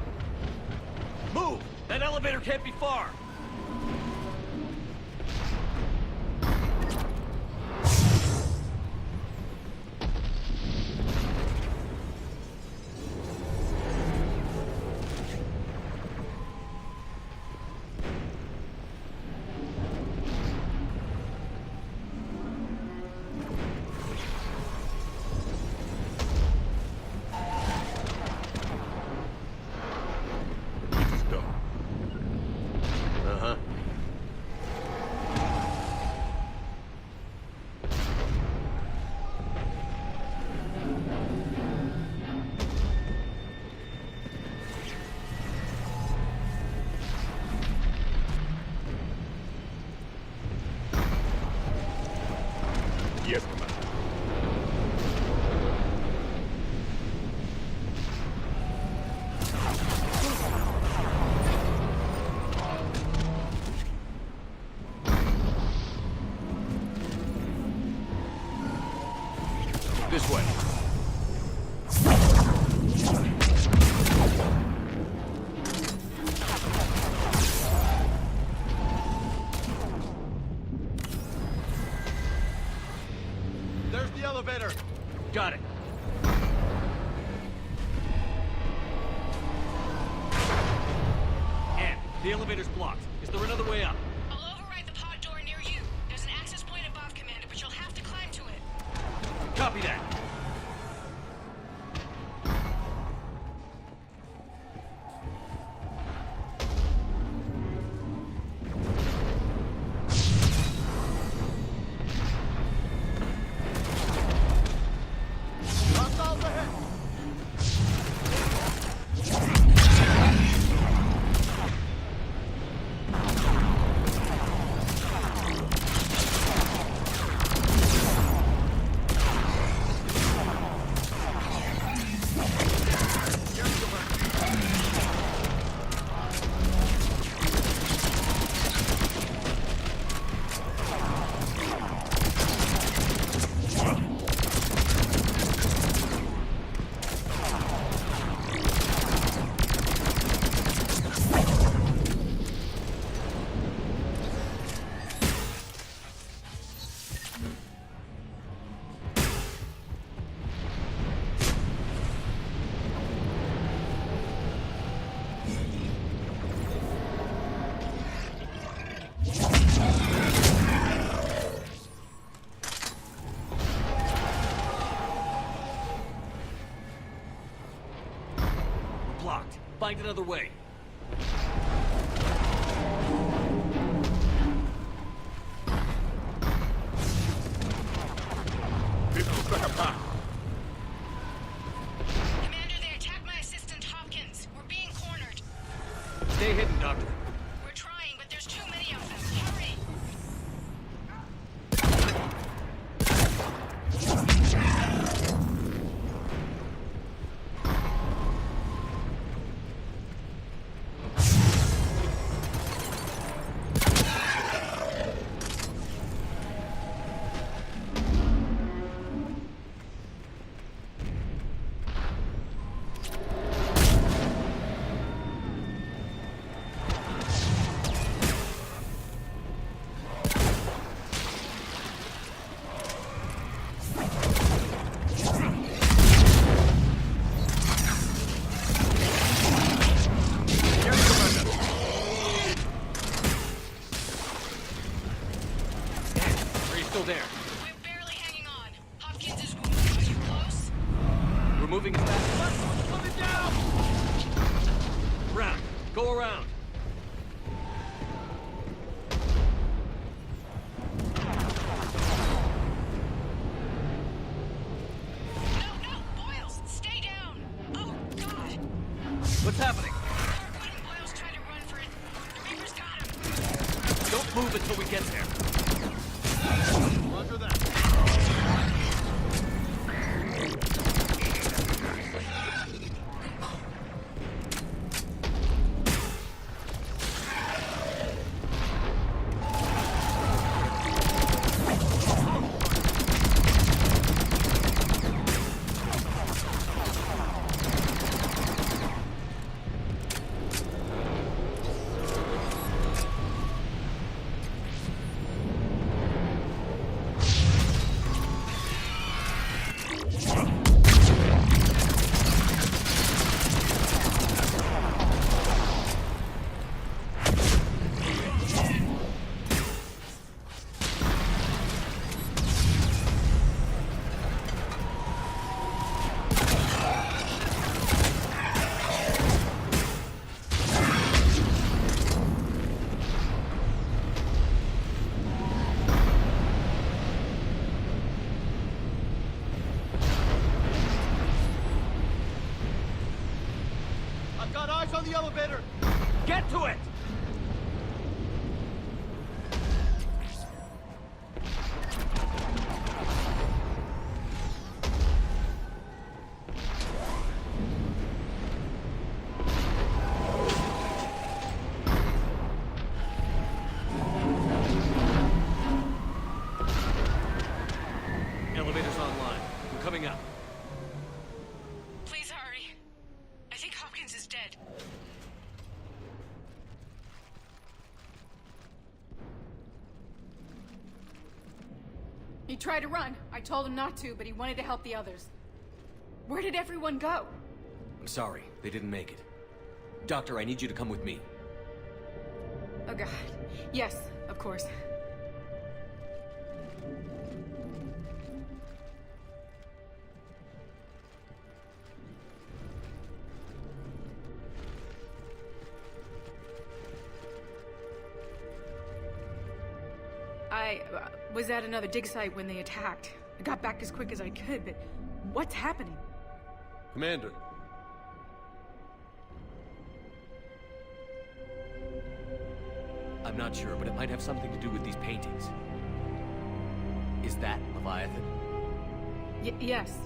Move! That elevator can't be far. It is done. The elevator's blocked. Is there another way up? I'll override the pod door near you. There's an access point above, Commander, but you'll have to climb to it. Copy that. Blocked. Find another way. Commander, they attacked my assistant Hopkins. We're being cornered. Stay hidden, Doctor. We're trying, but there's too many of them. Hurry! Still there. We're barely hanging on. Hopkins is wounded. Are you close? We're moving as fast as possible. Down! Around. Go around. No, Boyles, stay down. Oh, God. What's happening? Boyles tried to run for it. The Reaper's got him. Don't move until we get there. Roger that. Got eyes on the elevator! Get to it! Elevator's online. We're coming up. Please hurry. I think Hopkins is dead. He tried to run. I told him not to, but he wanted to help the others. Where did everyone go? I'm sorry. They didn't make it. Doctor, I need you to come with me. Oh god. Yes, of course. I was at another dig site when they attacked. I got back as quick as I could, but what's happening? Commander. I'm not sure, but it might have something to do with these paintings. Is that Leviathan? Yes.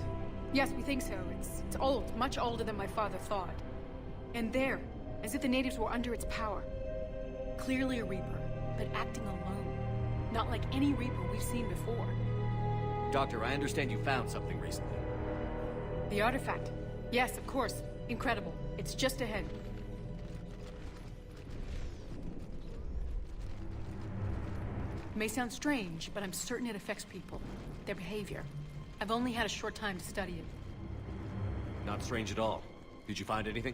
Yes, we think so. It's old, much older than my father thought. And there, as if the natives were under its power. Clearly a Reaper, but acting alone. Not like any Reaper we've seen before. Doctor, I understand you found something recently. The artifact. Yes, of course. Incredible. It's just ahead. It may sound strange, but I'm certain it affects people. Their behavior. I've only had a short time to study it. Not strange at all. Did you find anything?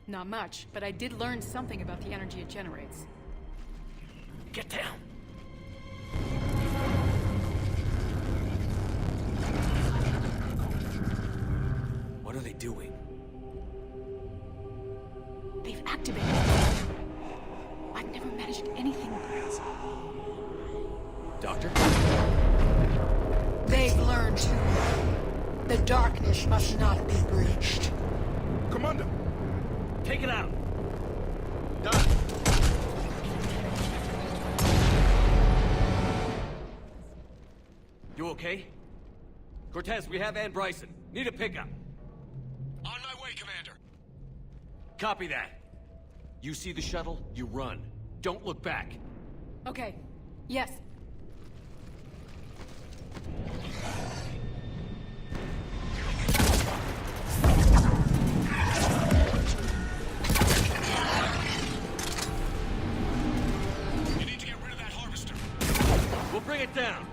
Not much, but I did learn something about the energy it generates. Get down! What are they doing? They've activated it. I've never managed anything. Doctor? They've learned too. The darkness must not be breached. Commander! Take it out! Done! You okay? Cortez, we have Ann Bryson. Need a pickup. On my way, Commander. Copy that. You see the shuttle, you run. Don't look back. Okay. Yes. You need to get rid of that harvester. We'll bring it down.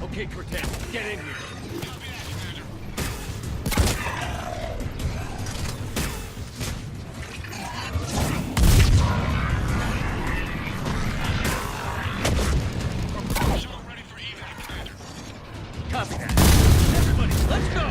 Okay, Cortez, get in here. Copy that. Everybody, let's go!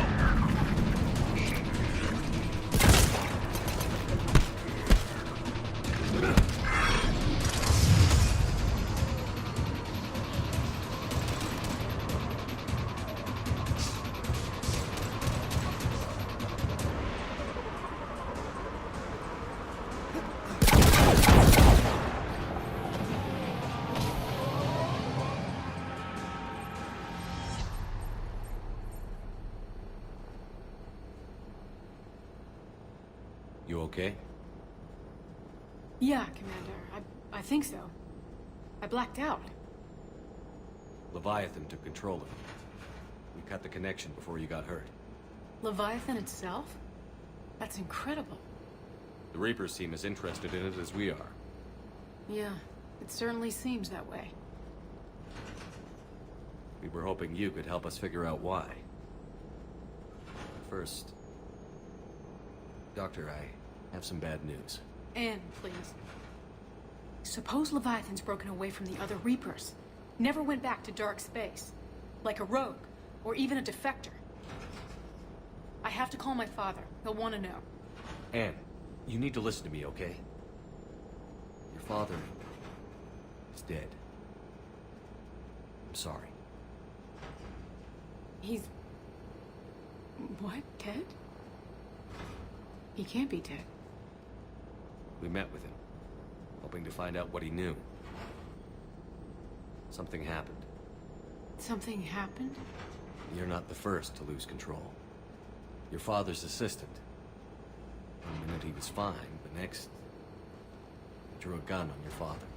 You okay? Yeah, Commander. I think so. I blacked out. Leviathan took control of it. We cut the connection before you got hurt. Leviathan itself? That's incredible. The Reapers seem as interested in it as we are. Yeah, it certainly seems that way. We were hoping you could help us figure out why. First, Doctor, I have some bad news. Anne, please. Suppose Leviathan's broken away from the other Reapers. Never went back to dark space. Like a rogue, or even a defector. I have to call my father. He'll want to know. Anne, you need to listen to me, okay? Your father is dead. I'm sorry. He's... what? Dead? He can't be dead. We met with him, hoping to find out what he knew. Something happened. Something happened? You're not the first to lose control. Your father's assistant. One minute he was fine, the next... he drew a gun on your father.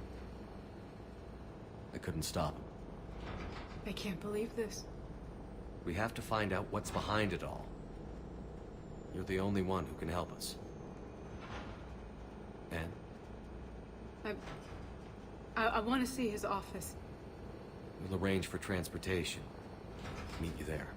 I couldn't stop him. I can't believe this. We have to find out what's behind it all. You're the only one who can help us. And? I want to see his office. We'll arrange for transportation. Meet you there.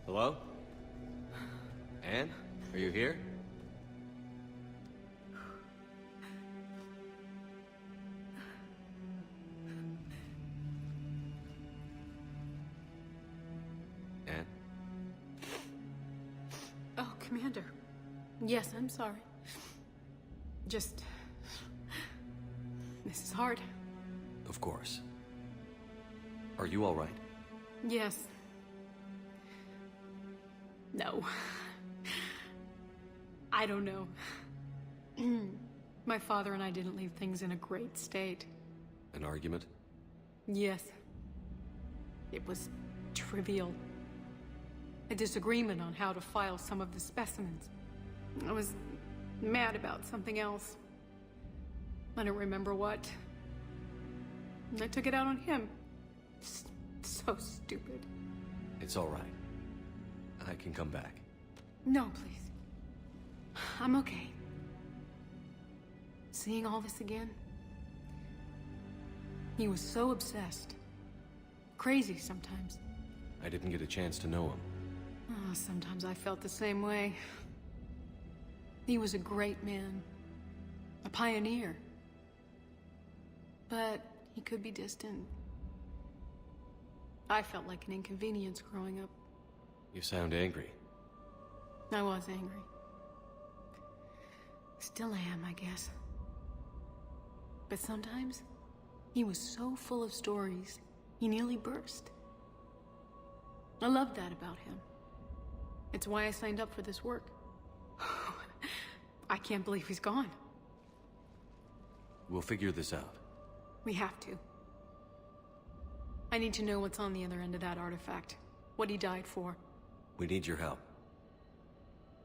Hello? Anne? Are you here? Anne? Oh, Commander. Yes, I'm sorry. Just... This is hard. Of course. Are you all right? Yes. No. I don't know. My father and I didn't leave things in a great state. An argument? Yes. It was trivial. A disagreement on how to file some of the specimens. I was mad about something else. I don't remember what. I took it out on him. So stupid. It's all right. I can come back. No, please. I'm okay. Seeing all this again? He was so obsessed. Crazy sometimes. I didn't get a chance to know him. Oh, sometimes I felt the same way. He was a great man. A pioneer. But he could be distant. I felt like an inconvenience growing up. You sound angry. I was angry. Still am, I guess. But sometimes, he was so full of stories, he nearly burst. I loved that about him. It's why I signed up for this work. I can't believe he's gone. We'll figure this out. We have to. I need to know what's on the other end of that artifact. What he died for. We need your help.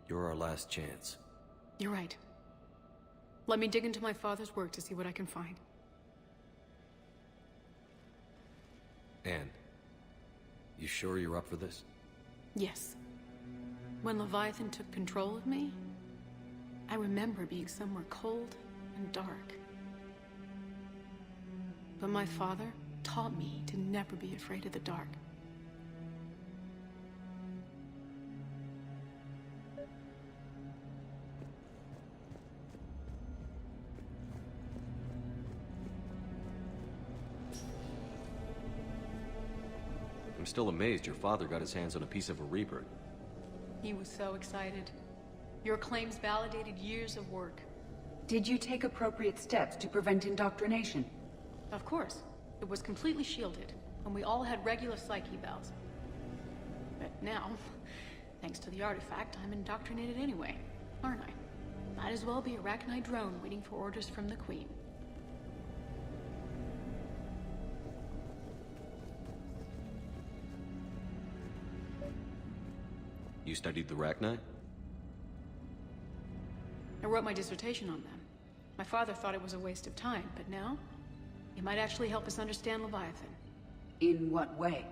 You're our last chance. You're right. Let me dig into my father's work to see what I can find. Anne, you sure you're up for this? Yes. When Leviathan took control of me, I remember being somewhere cold and dark. But my father taught me to never be afraid of the dark. I'm still amazed your father got his hands on a piece of a Reaper. He was so excited. Your claims validated years of work. Did you take appropriate steps to prevent indoctrination? Of course. It was completely shielded, and we all had regular psych evals. But now, thanks to the artifact, I'm indoctrinated anyway, aren't I? Might as well be a Arachnite drone waiting for orders from the Queen. You studied the Arachnite? I wrote my dissertation on them. My father thought it was a waste of time, but now, it might actually help us understand Leviathan. In what way?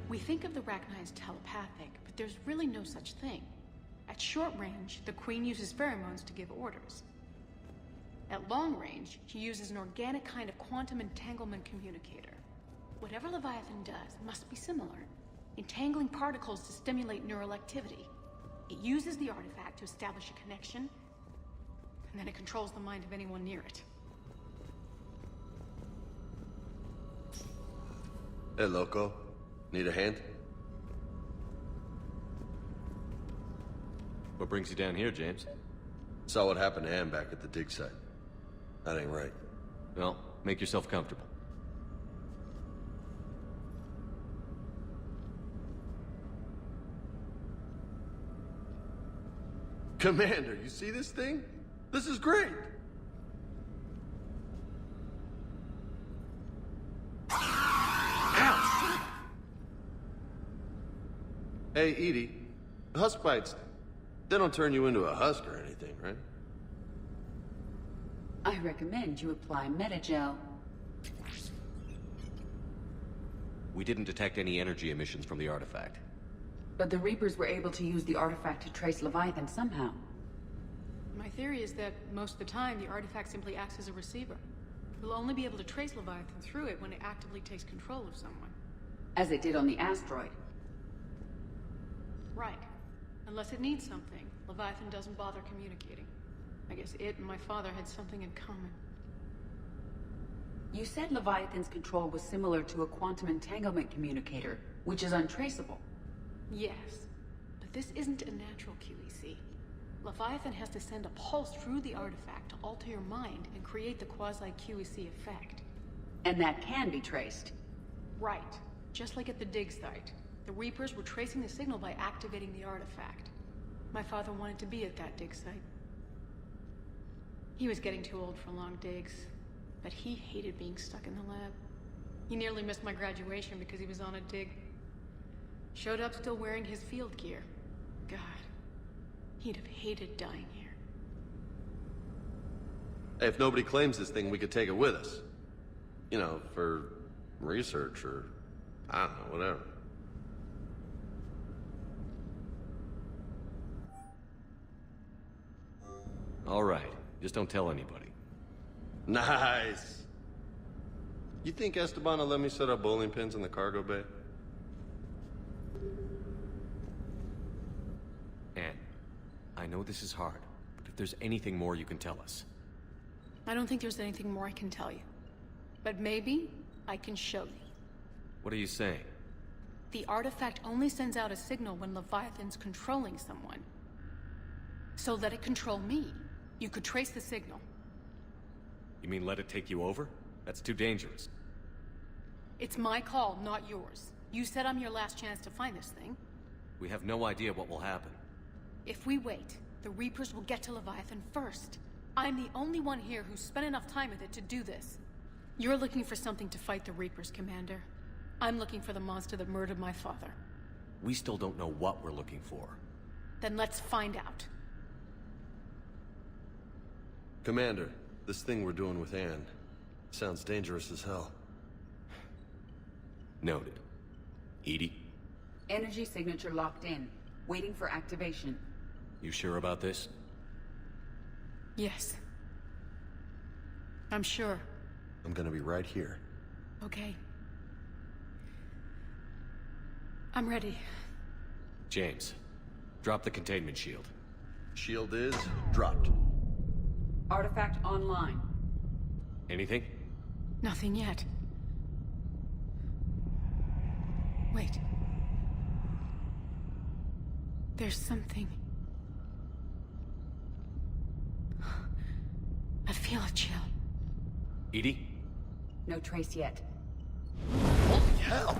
We think of the Arachnite as telepathic, but there's really no such thing. At short range, the Queen uses pheromones to give orders. At long range, she uses an organic kind of quantum entanglement communicator. Whatever Leviathan does must be similar, entangling particles to stimulate neural activity. It uses the artifact to establish a connection, and then it controls the mind of anyone near it. Hey, Loco. Need a hand? What brings you down here, James? Saw what happened to Anne back at the dig site. That ain't right. Well, make yourself comfortable. Commander, you see this thing? This is great! Ouch! Hey, Edie. Husk bites, they don't turn you into a husk or anything, right? I recommend you apply Metagel. We didn't detect any energy emissions from the artifact. But the Reapers were able to use the artifact to trace Leviathan somehow. My theory is that most of the time, the artifact simply acts as a receiver. We'll only be able to trace Leviathan through it when it actively takes control of someone. As it did on the asteroid. Right. Unless it needs something, Leviathan doesn't bother communicating. I guess it and my father had something in common. You said Leviathan's control was similar to a quantum entanglement communicator, which is untraceable. Yes, but this isn't a natural QEC. Leviathan has to send a pulse through the artifact to alter your mind and create the quasi-QEC effect. And that can be traced. Right. Just like at the dig site. The Reapers were tracing the signal by activating the artifact. My father wanted to be at that dig site. He was getting too old for long digs, but he hated being stuck in the lab. He nearly missed my graduation because he was on a dig. Showed up still wearing his field gear. God, he'd have hated dying here. Hey, if nobody claims this thing, we could take it with us. You know, for research or, I don't know, whatever. All right. Just don't tell anybody. Nice. You think Esteban will let me set up bowling pins in the cargo bay? Anne, I know this is hard, but if there's anything more you can tell us. I don't think there's anything more I can tell you. But maybe I can show you. What are you saying? The artifact only sends out a signal when Leviathan's controlling someone. So let it control me. You could trace the signal. You mean let it take you over? That's too dangerous. It's my call, not yours. You said I'm your last chance to find this thing. We have no idea what will happen. If we wait, the Reapers will get to Leviathan first. I'm the only one here who's spent enough time with it to do this. You're looking for something to fight the Reapers, Commander. I'm looking for the monster that murdered my father. We still don't know what we're looking for. Then let's find out. Commander, this thing we're doing with Anne sounds dangerous as hell. Noted. Edie? Energy signature locked in, waiting for activation. You sure about this? Yes. I'm sure. I'm gonna be right here. Okay. I'm ready. James, drop the containment shield. Shield is dropped. Artifact online. Anything? Nothing yet. Wait. There's something. I feel a chill. Edie? No trace yet. Holy hell!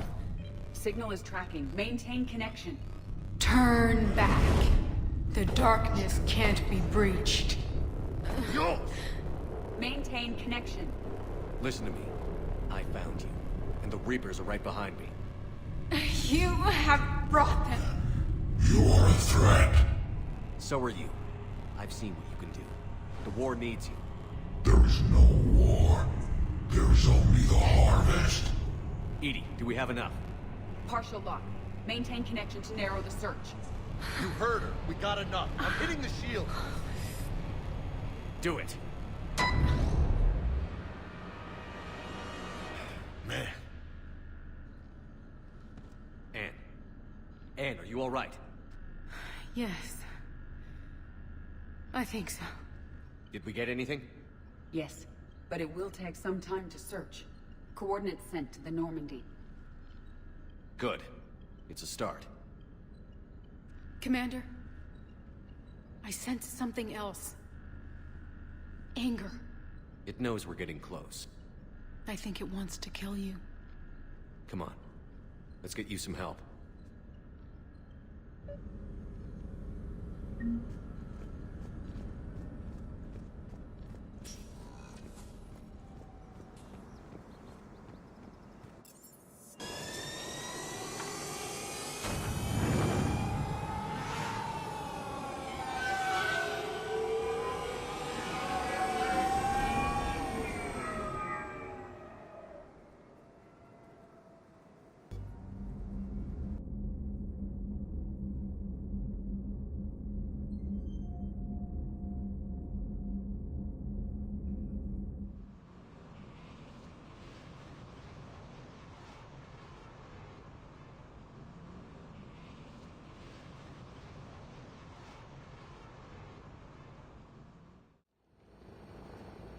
Signal is tracking. Maintain connection. Turn back. The darkness can't be breached. Yo! Maintain connection. Listen to me. I found you, and the Reapers are right behind me. You have brought them. You are a threat. So are you. I've seen what you can do. The war needs you. There is no war. There is only the harvest. Edie, do we have enough? Partial lock. Maintain connection to narrow the search. You heard her. We got enough. I'm hitting the shield. Do it. Man. Anne, are you all right? Yes. I think so. Did we get anything? Yes, but it will take some time to search. Coordinates sent to the Normandy. Good. It's a start. Commander, I sense something else. Anger. It knows we're getting close. I think it wants to kill you. Come on. Let's get you some help.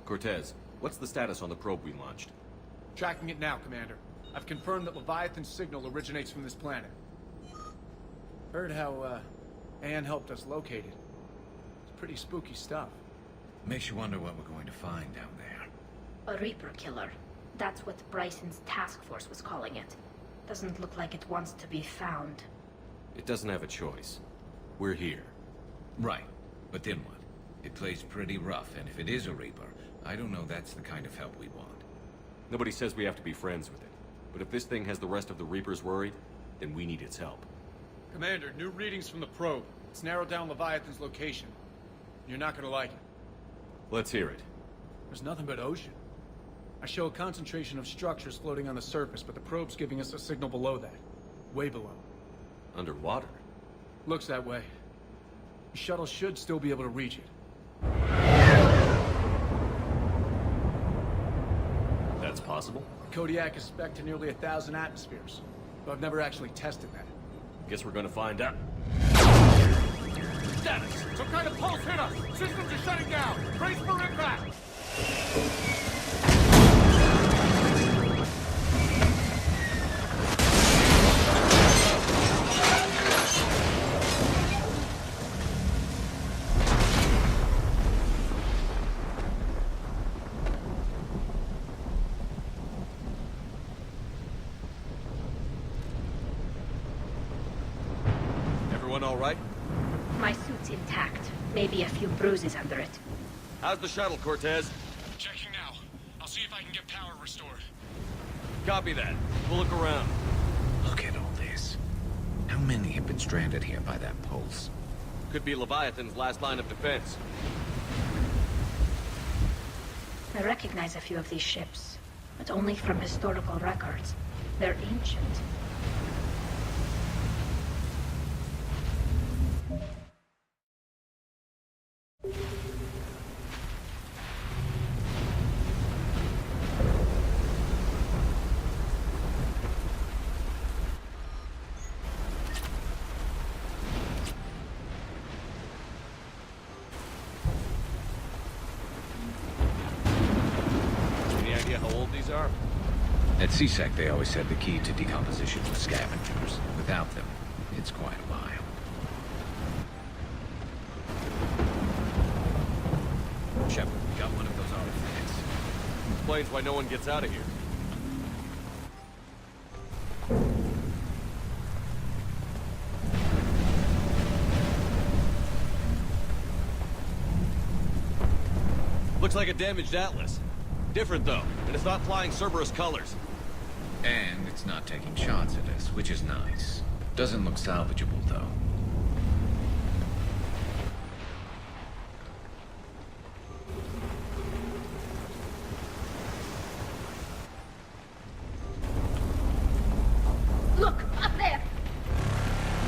Cortez, what's the status on the probe we launched? Tracking it now, Commander. I've confirmed that Leviathan's signal originates from this planet. Heard how, Anne helped us locate it. It's pretty spooky stuff. Makes you wonder what we're going to find down there. A Reaper killer. That's what Bryson's task force was calling it. Doesn't look like it wants to be found. It doesn't have a choice. We're here. Right. But then what? It plays pretty rough, and if it is a Reaper, I don't know that's the kind of help we want. Nobody says we have to be friends with it. But if this thing has the rest of the Reapers worried, then we need its help. Commander, new readings from the probe. It's narrowed down Leviathan's location. You're not gonna like it. Let's hear it. There's nothing but ocean. I show a concentration of structures floating on the surface, but the probe's giving us a signal below that. Way below. Underwater? Looks that way. The shuttle should still be able to reach it. That's possible? Kodiak is spec'd to nearly 1,000 atmospheres, but I've never actually tested that. Guess we're gonna find out. Status! Some kind of pulse hit us! Systems are shutting down! Brace for impact! Everyone all right? My suit's intact. Maybe a few bruises under it. How's the shuttle, Cortez? Checking now. I'll see if I can get power restored. Copy that. We'll look around. Look at all this. How many have been stranded here by that pulse? Could be Leviathan's last line of defense. I recognize a few of these ships, but only from historical records. They're ancient. Any idea how old these are? At CSEC, they always said the key to decomposition was scavengers. Without them, it's quite a while. Shepard, we got one of those artifacts. Explains why no one gets out of here. Looks like a damaged Atlas. Different though, and it's not flying Cerberus colors. And it's not taking shots at us, which is nice. Doesn't look salvageable, though. Look, up there!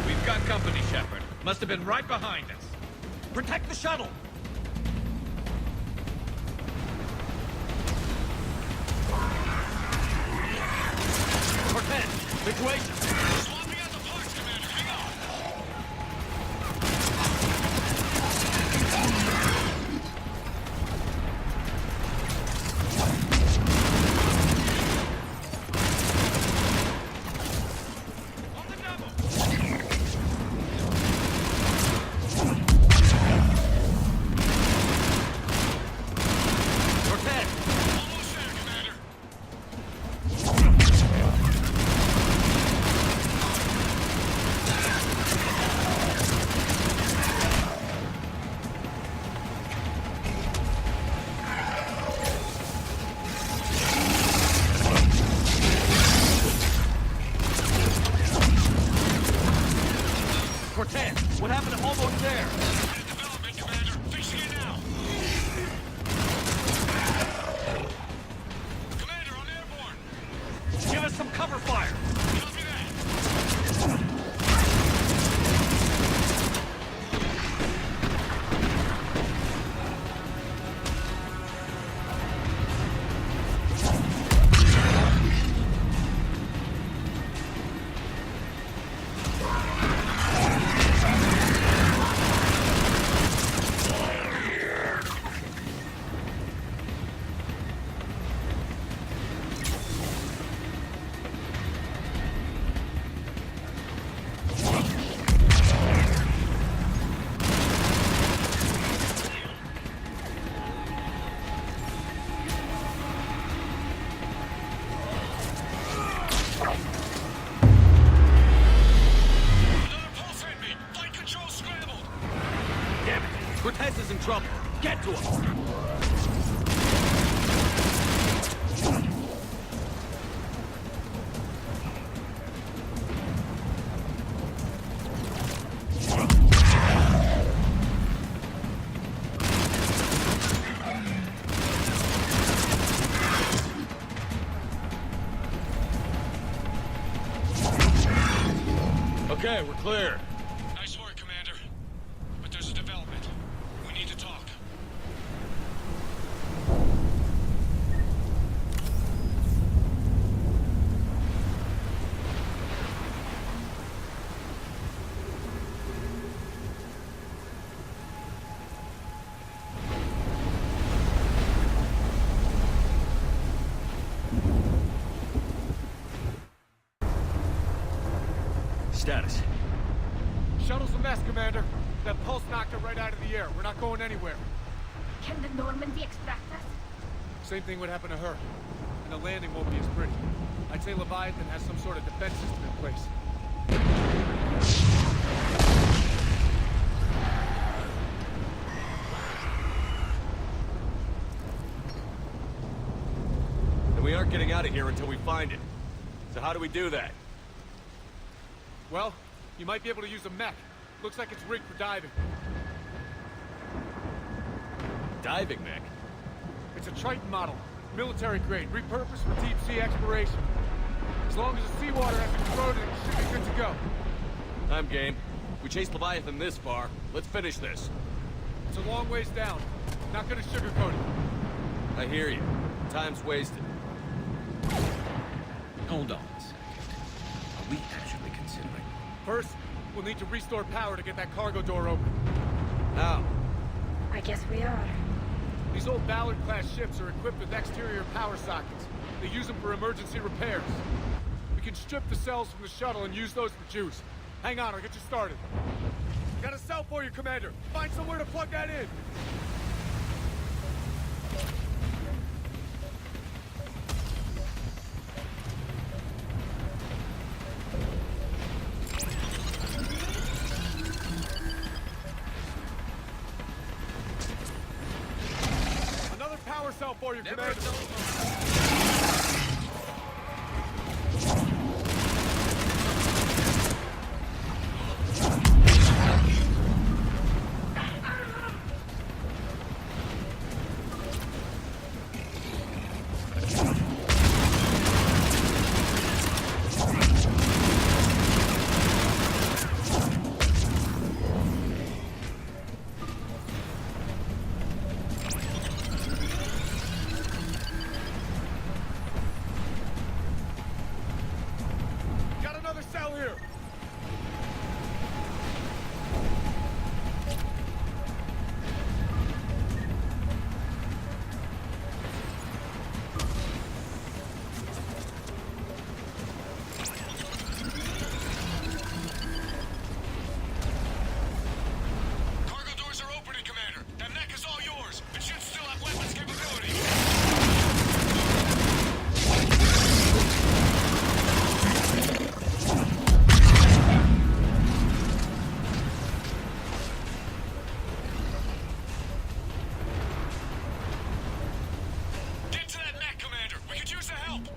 We've got company, Shepard. Must have been right behind us. Protect the shuttle! Cortez, situation! Swapping out the parts, Commander. Hang on. Cortez! Almost there, Commander. Cortez, what happened to almost there? Development, Commander. Fixing it now. Commander, I'm airborne. Give us some cover fire! Copy that. trouble. Get to him! Okay, we're clear. Nice work, Commander. But there's a development. We need to talk. Status. Shuttle's a mess, Commander. That pulse knocked it right out of the air. We're not going anywhere. Can the Normandy extract us? Same thing would happen to her. And the landing won't be as pretty. I'd say Leviathan has some sort of defense system in place. And we aren't getting out of here until we find it. So how do we do that? Well, you might be able to use a mech. Looks like it's rigged for diving. Diving mech? It's a Triton model. Military grade, repurposed for deep sea exploration. As long as the seawater hasn't corroded, it should be good to go. I'm game. We chased Leviathan this far. Let's finish this. It's a long ways down. Not gonna sugarcoat it. I hear you. Time's wasted. Hold on a second. Are we actually considering? First, we'll need to restore power to get that cargo door open. How? I guess we are. These old Ballard-class ships are equipped with exterior power sockets. They use them for emergency repairs. We can strip the cells from the shuttle and use those for juice. Hang on, I'll get you started. Got a cell for you, Commander. Find somewhere to plug that in. Another power cell for you, Commander. Got another cell here. Cargo doors are opening, Commander. That mech is all yours. It should still have weapons capability. Get to that mech, Commander. We could use the help.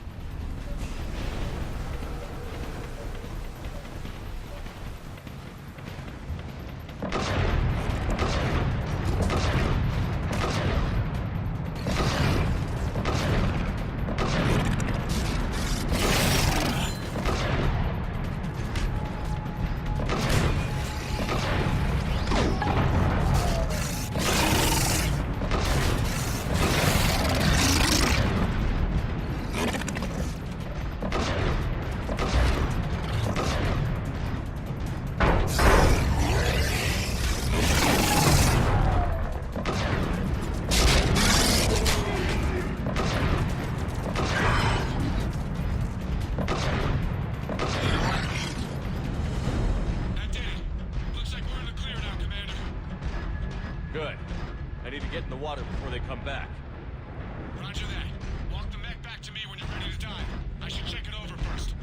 That did it. Looks like we're in the clear now, Commander. Good. I need to get in the water before they come back. Roger that. Walk the mech back to me when you're ready to dive. I should check it over first.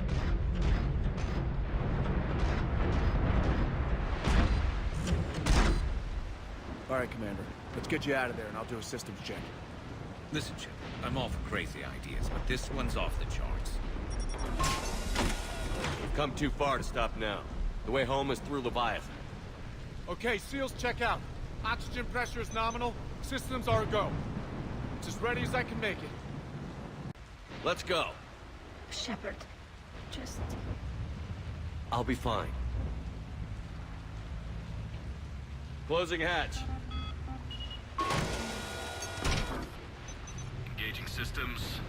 All right, Commander. Let's get you out of there and I'll do a systems check. Listen, Chip, I'm all for crazy ideas, but this one's off the charts. We've come too far to stop now. The way home is through Leviathan. Okay, SEALs check out. Oxygen pressure is nominal. Systems are a go. It's as ready as I can make it. Let's go. Shepard, just... I'll be fine. Closing hatch. Engaging systems.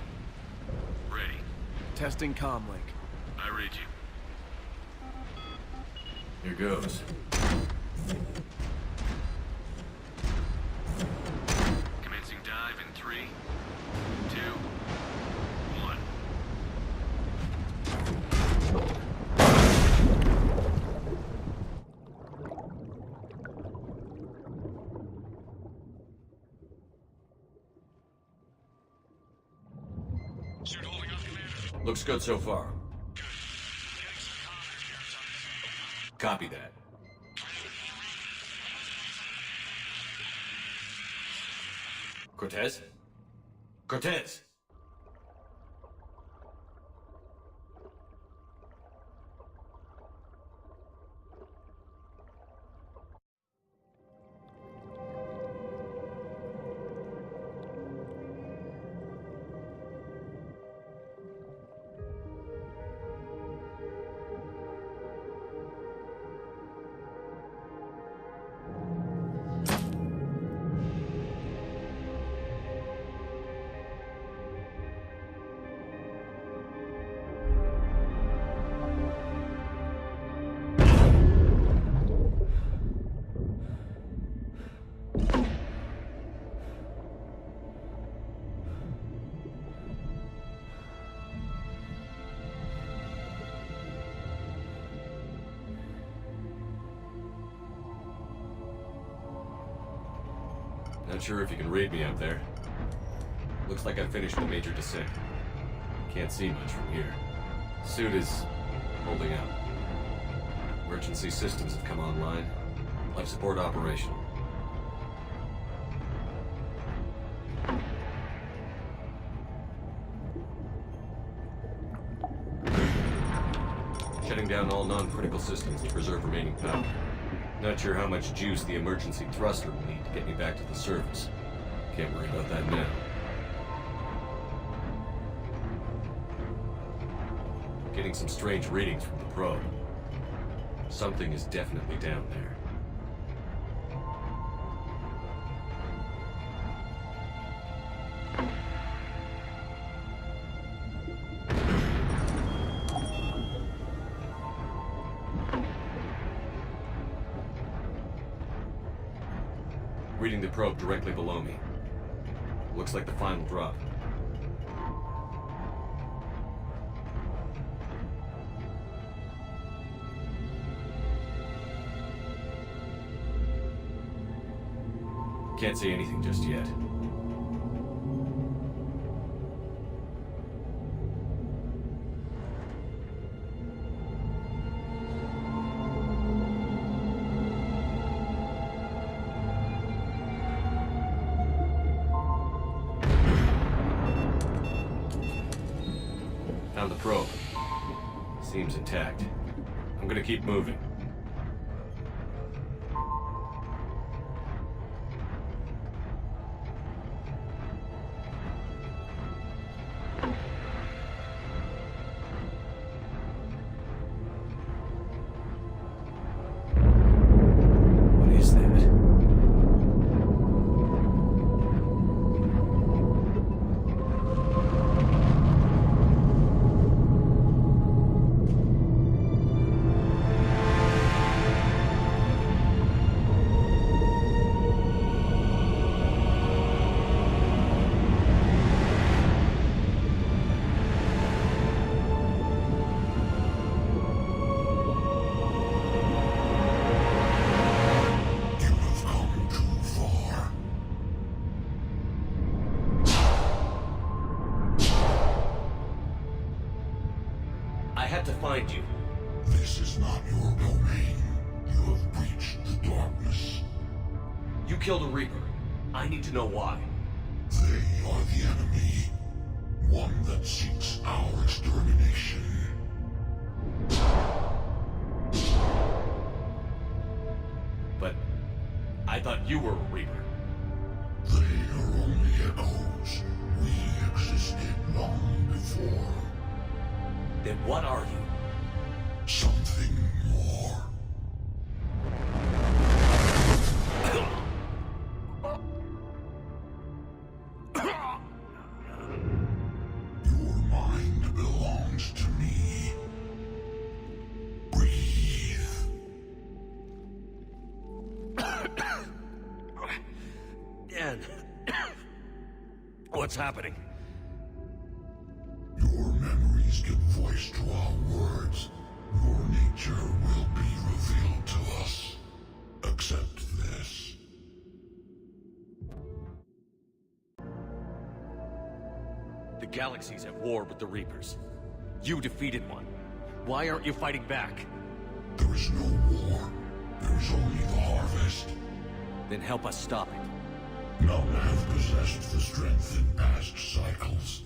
Ready. Testing comlink. I read you. Here goes. Commencing dive in 3, 2, 1. Suit holding up, Commander. Looks good so far. Copy that. Cortez? Cortez! Not sure if you can read me out there. Looks like I finished the major descent. Can't see much from here. Suit is holding out. Emergency systems have come online. Life support operational. Shutting down all non-critical systems to preserve remaining power. Not sure how much juice the emergency thruster will need to get me back to the surface. Can't worry about that now. Getting some strange readings from the probe. Something is definitely down there. Reading the probe directly below me. Looks like the final drop. Can't see anything just yet. Found the probe. Seems intact. I'm gonna keep moving. What is that? I had to find you. This is not your domain. You have breached the darkness. You killed a Reaper. I need to know why. They are the enemy. One that seeks our extermination. But I thought you were a Reaper. They are only echoes. We existed long before. Then what are you? Something more. Your mind belongs to me. Breathe. Dan, what's happening? Your memories give voice to our words. Your nature will be revealed to us. Accept this. The galaxy's at war with the Reapers. You defeated one. Why aren't you fighting back? There is no war. There is only the harvest. Then help us stop it. None have possessed the strength in past cycles.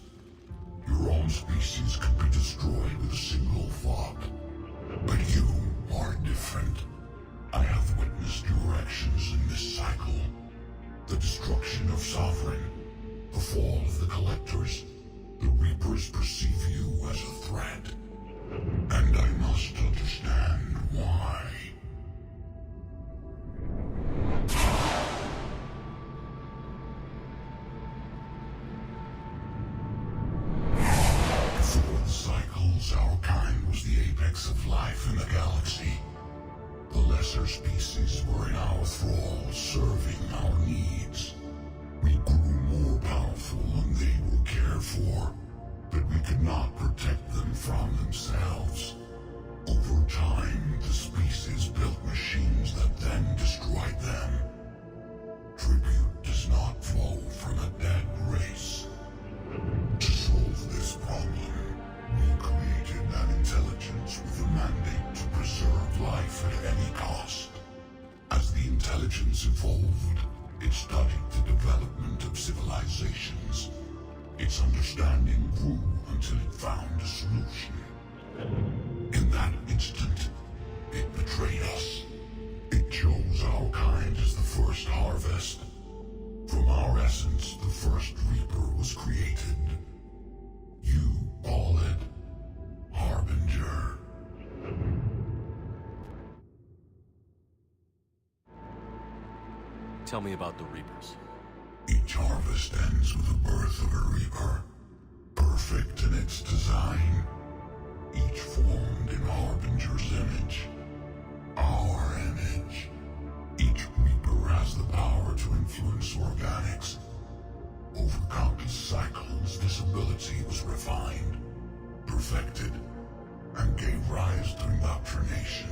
Your own species could be destroyed with a single thought. But you are different. I have witnessed your actions in this cycle. The destruction of Sovereign, the fall of the Collectors. The Reapers perceive you as a threat. And I must understand why. Before the cycles, our kind was the apex of life in the galaxy. The lesser species were in our thrall, serving our needs. We grew more powerful and they were cared for, but we could not protect them from themselves. Over time, the species built machines that then destroyed them. Tribute does not flow from a dead race. To solve this problem, we created an intelligence with a mandate to preserve life at any cost. As the intelligence evolved, it studied the development of civilizations. Its understanding grew until it found a solution. In that instant, it betrayed us. It chose our kind as the first harvest. From our essence, the first Reaper was created. You call it Harbinger. Tell me about the Reapers. Each harvest ends with the birth of a Reaper. Perfect in its design. Each formed in Harbinger's image. Our image. Each Reaper has the power to influence organics. Over countless cycles, this ability was refined, perfected, and gave rise to indoctrination.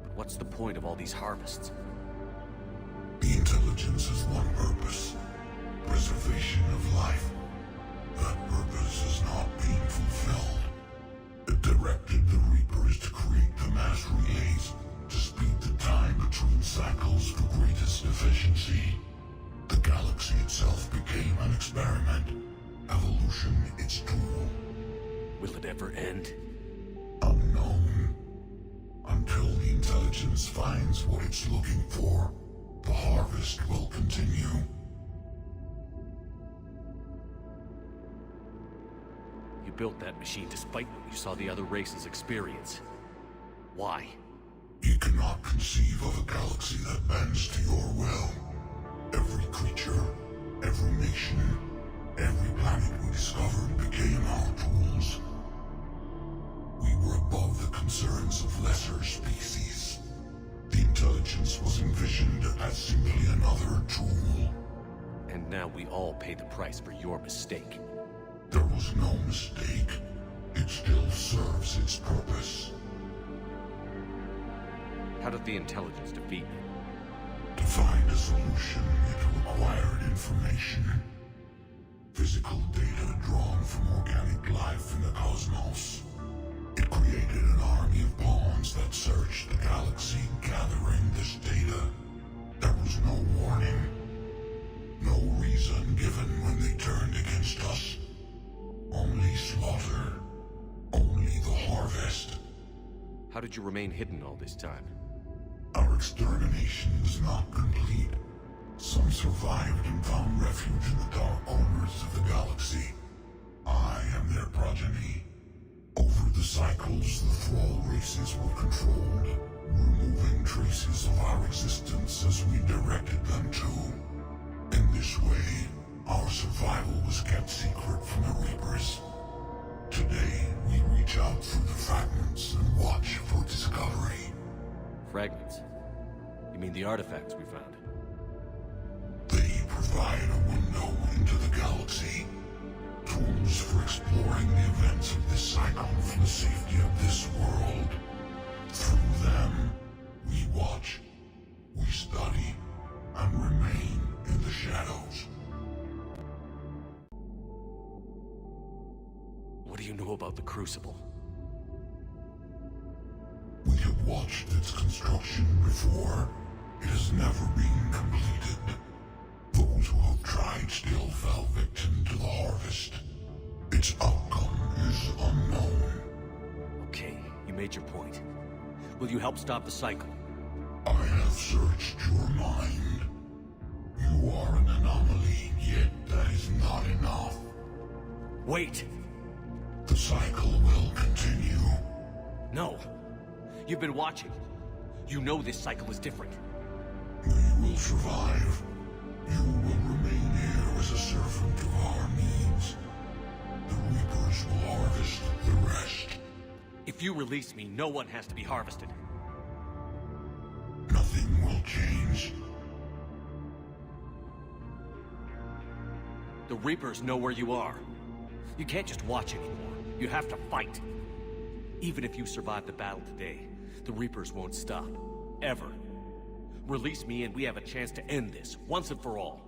But what's the point of all these harvests? The intelligence has one purpose. Preservation of life. That purpose is not being fulfilled. It directed the Reapers to create the mass relays to speed the time between cycles for greatest efficiency. The galaxy itself became an experiment. Evolution its tool. Will it ever end? Unknown. Until the intelligence finds what it's looking for, the harvest will continue. You built that machine despite what you saw the other races experience. Why? You cannot conceive of a galaxy that bends to your will. Every creature, every nation, every planet we discovered became our tools. We were above the concerns of lesser species. The intelligence was envisioned as simply another tool. And now we all pay the price for your mistake. There was no mistake. It still serves its purpose. How did the intelligence defeat me? To find a solution, it required information. Physical data drawn from organic life in the cosmos. It created an army of pawns that searched the galaxy gathering this data. There was no warning. How did you remain hidden all this time? Our extermination is not complete. Some survived and found refuge in the dark corners of the galaxy. I am their progeny. Over the cycles, the Thrall races were controlled, removing traces of our existence as we directed them to. In this way, our survival was kept secret from the Reapers. Today, we reach out through the fragments and watch for discovery. Fragments? You mean the artifacts we found? They provide a window into the galaxy. Tools for exploring the events of this cycle from the safety of this world. Through them, we watch, we study, and remain in the shadows. What do you know about the Crucible? We have watched its construction before. It has never been completed. Those who have tried still fell victim to the harvest. Its outcome is unknown. Okay, you made your point. Will you help stop the cycle? I have searched your mind. You are an anomaly, yet that is not enough. Wait! The cycle will continue. No. You've been watching. You know this cycle is different. We will survive. You will remain here as a servant of our needs. The Reapers will harvest the rest. If you release me, no one has to be harvested. Nothing will change. The Reapers know where you are. You can't just watch anymore. You have to fight. Even if you survive the battle today, the Reapers won't stop. Ever. Release me and we have a chance to end this, once and for all.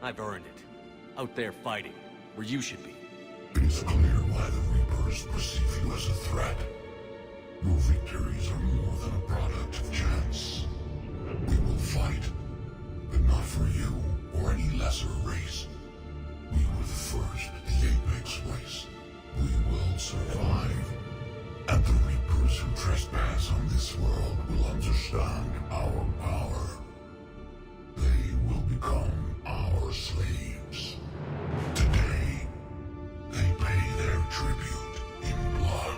I've earned it. Out there fighting, where you should be. It is clear why the Reapers perceive you as a threat. Your victories are more than a product of chance. We will fight, but not for you or any lesser race. We were the first, the Apex race. We will survive. And the Reapers who trespass on this world will understand our power. They will become our slaves. Today, they pay their tribute in blood.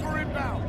for inbound!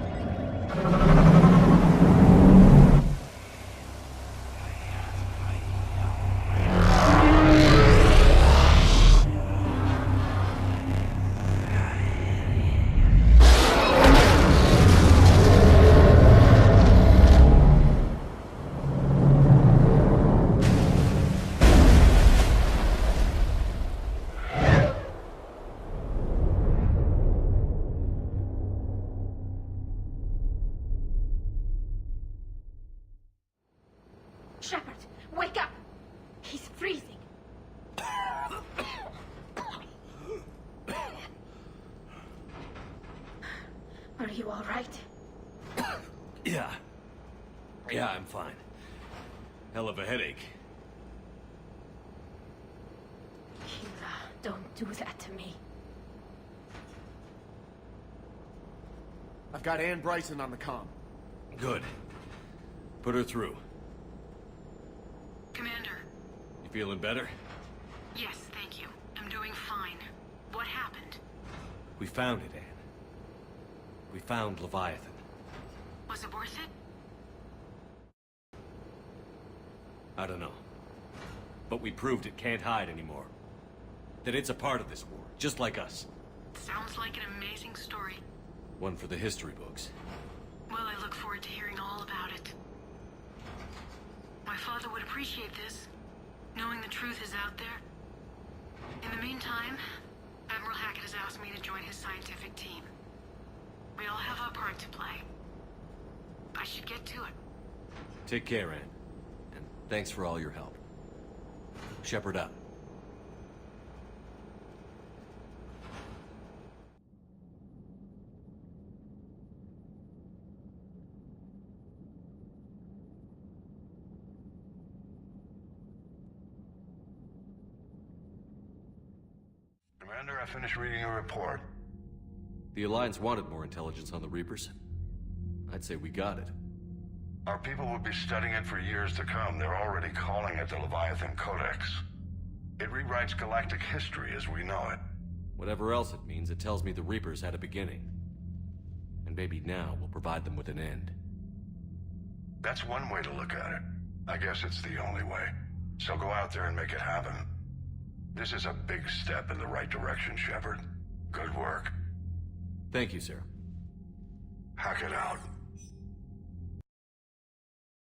Shepard, wake up! He's freezing. Are you all right? Yeah. Yeah, I'm fine. Hell of a headache. Kira, don't do that to me. I've got Ann Bryson on the comm. Good. Put her through. Commander. You feeling better? Yes, thank you. I'm doing fine. What happened? We found it, Anne. We found Leviathan. Was it worth it? I don't know. But we proved it can't hide anymore. That it's a part of this war, just like us. Sounds like an amazing story. One for the history books. Well, I look forward to hearing all about it. My father would appreciate this, knowing the truth is out there. In the meantime, Admiral Hackett has asked me to join his scientific team. We all have our part to play. I should get to it. Take care, Anne. And thanks for all your help. Shepard out. Commander, I finished reading your report. The Alliance wanted more intelligence on the Reapers. I'd say we got it. Our people will be studying it for years to come. They're already calling it the Leviathan Codex. It rewrites galactic history as we know it. Whatever else it means, it tells me the Reapers had a beginning. And maybe now we'll provide them with an end. That's one way to look at it. I guess it's the only way. So go out there and make it happen. This is a big step in the right direction, Shepard. Good work. Thank you, sir. Hackett out.